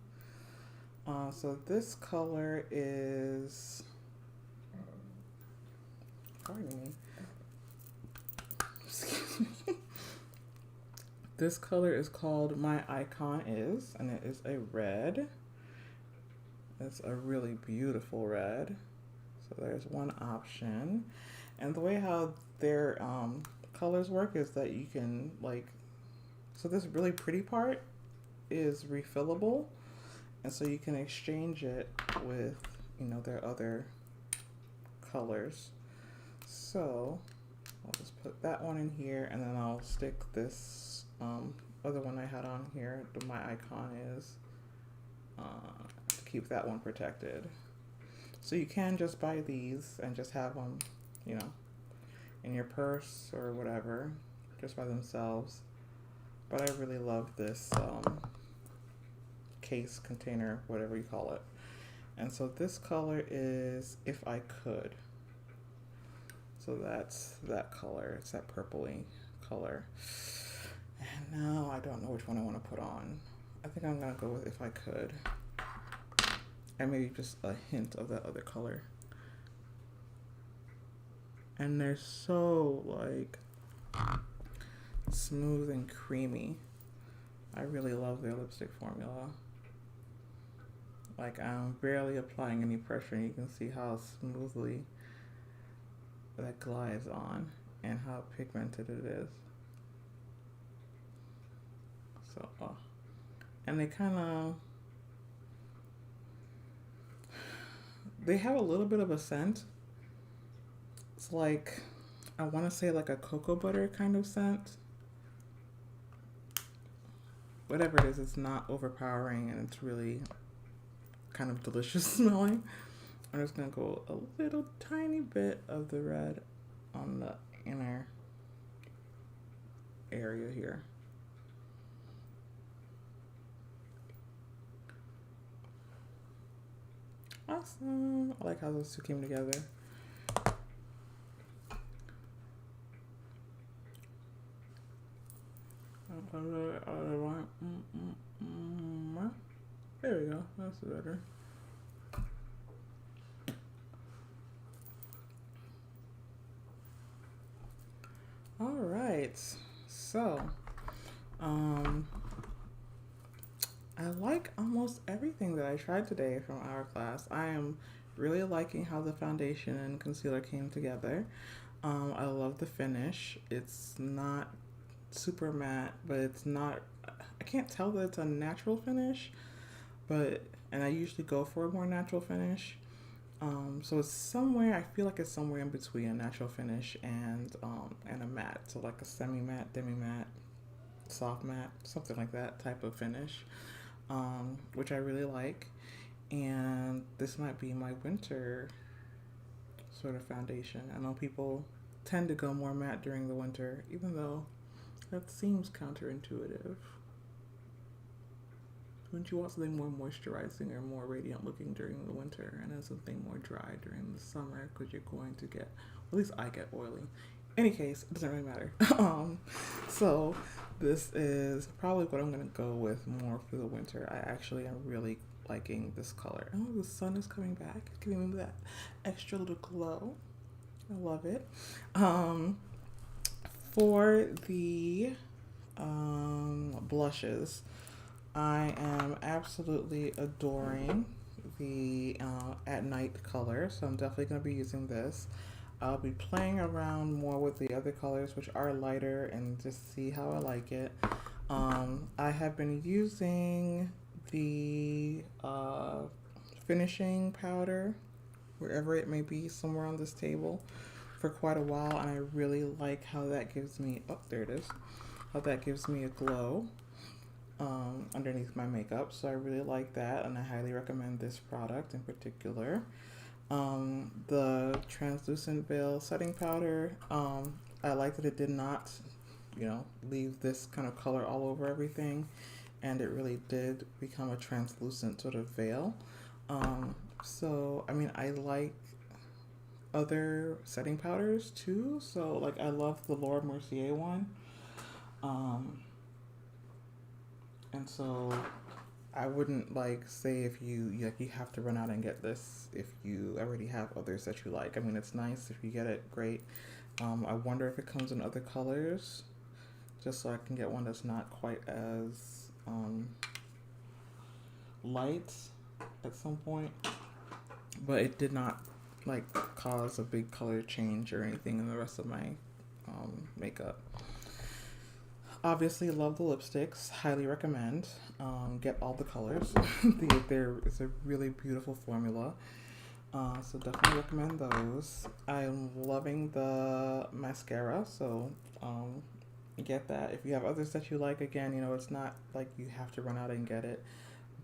So this color is, pardon me. Excuse me. This color is called My Icon Is, and it is a red. It's a really beautiful red. So there's one option. And the way how their colors work is that you can so this really pretty part is refillable. And so you can exchange it with, their other colors. So I'll just put that one in here, and then I'll stick this other one I had on here, My Icon Is, to keep that one protected. So you can just buy these and just have them, in your purse or whatever, just by themselves. But I really love this case, container, whatever you call it. And so this color is If I Could. So that's that color. It's that purpley color. And now I don't know which one I want to put on. I think I'm going to go with If I Could. And maybe just a hint of that other color. And they're so smooth and creamy. I really love their lipstick formula. I'm barely applying any pressure, and you can see how smoothly that glides on and how pigmented it is. So, and they have a little bit of a scent. It's I want to say a cocoa butter kind of scent. Whatever it is, it's not overpowering, and it's really kind of delicious smelling. I'm just going to go a little tiny bit of the red on the inner area here. Awesome. I like how those two came together. There we go. That's better. All right. So, I like almost everything that I tried today from Hourglass. I am really liking how the foundation and concealer came together. I love the finish. It's not super matte, but it's not, I can't tell that it's a natural finish, and I usually go for a more natural finish. So it's somewhere, I feel like it's somewhere in between a natural finish and a matte. So a semi-matte, demi-matte, soft matte, something like that type of finish, which I really like. And this might be my winter sort of foundation. I know people tend to go more matte during the winter, even though that seems counterintuitive. Wouldn't you want something more moisturizing or more radiant looking during the winter, and then something more dry during the summer, because you're going to get, at least I get oily. Any case, it doesn't really matter. So this is probably what I'm going to go with more for the winter. I actually am really liking this color. Oh, the sun is coming back, giving me that extra little glow. I love it. For the blushes, I am absolutely adoring the At Night color, so I'm definitely going to be using this. I'll be playing around more with the other colors, which are lighter, and just see how I like it. I have been using the finishing powder, wherever it may be, somewhere on this table, for quite a while, and I really like how that gives me, oh, there it is, how that gives me a glow underneath my makeup. So I really like that, and I highly recommend this product in particular. The translucent veil setting powder, I like that it did not you know, leave this kind of color all over everything, and it really did become a translucent sort of veil. So I mean, I like other setting powders too. So like I love the Laura Mercier one. And so I wouldn't like say if you have to run out and get this if you already have others that you like. I mean, it's nice if you get it, great. I wonder if it comes in other colors, just so I can get one that's not quite as light at some point. But it did not like cause a big color change or anything in the rest of my makeup. Obviously, love the lipsticks. Highly recommend. Get all the colors. There is a really beautiful formula. So definitely recommend those. I'm loving the mascara. So get that. If you have others that you like, again, you know, it's not like you have to run out and get it.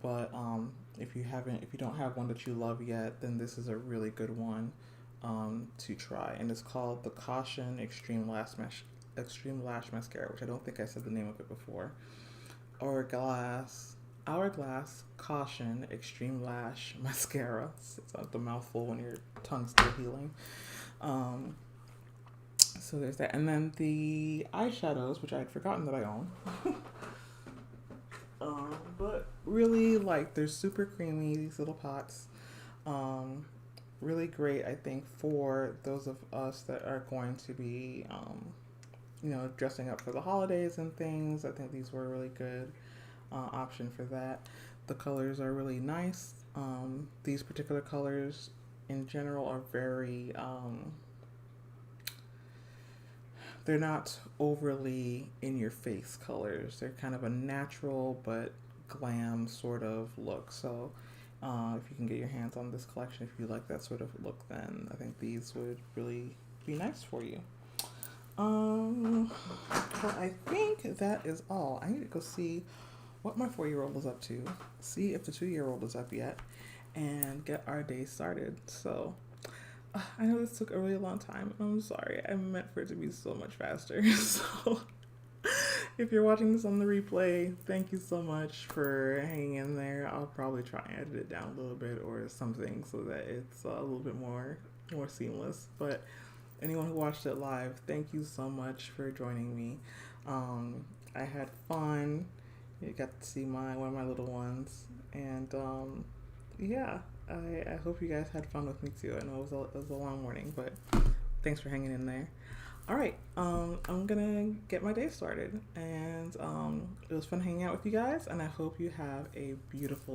But if you don't have one that you love yet, then this is a really good one to try. And it's called the Caution Extreme Lash Mascara, which I don't think I said the name of it before. Hourglass Caution Extreme Lash Mascara. It's a mouthful when your tongue's still healing. So there's that. And then the eyeshadows, which I had forgotten that I own. But really, like, they're super creamy, these little pots. Really great, I think, for those of us that are going to be you know, dressing up for the holidays and things. I think these were a really good option for that. The colors are really nice. These particular colors in general are very, they're not overly in your face colors. They're kind of a natural but glam sort of look. So if you can get your hands on this collection, if you like that sort of look, then I think these would really be nice for you. But I think that is all. I need to go see what my 4-year-old is up to, see if the 2-year-old is up yet, and get our day started. So I know this took a really long time. I'm sorry. I meant for it to be so much faster. So if you're watching this on the replay, thank you so much for hanging in there. I'll probably try and edit it down a little bit or something so that it's a little bit more seamless. But anyone who watched it live, thank you so much for joining me. I had fun. You got to see one of my little ones, and yeah, I hope you guys had fun with me too. I know it was a long morning, but thanks for hanging in there. All right, I'm gonna get my day started, and it was fun hanging out with you guys, and I hope you have a beautiful day.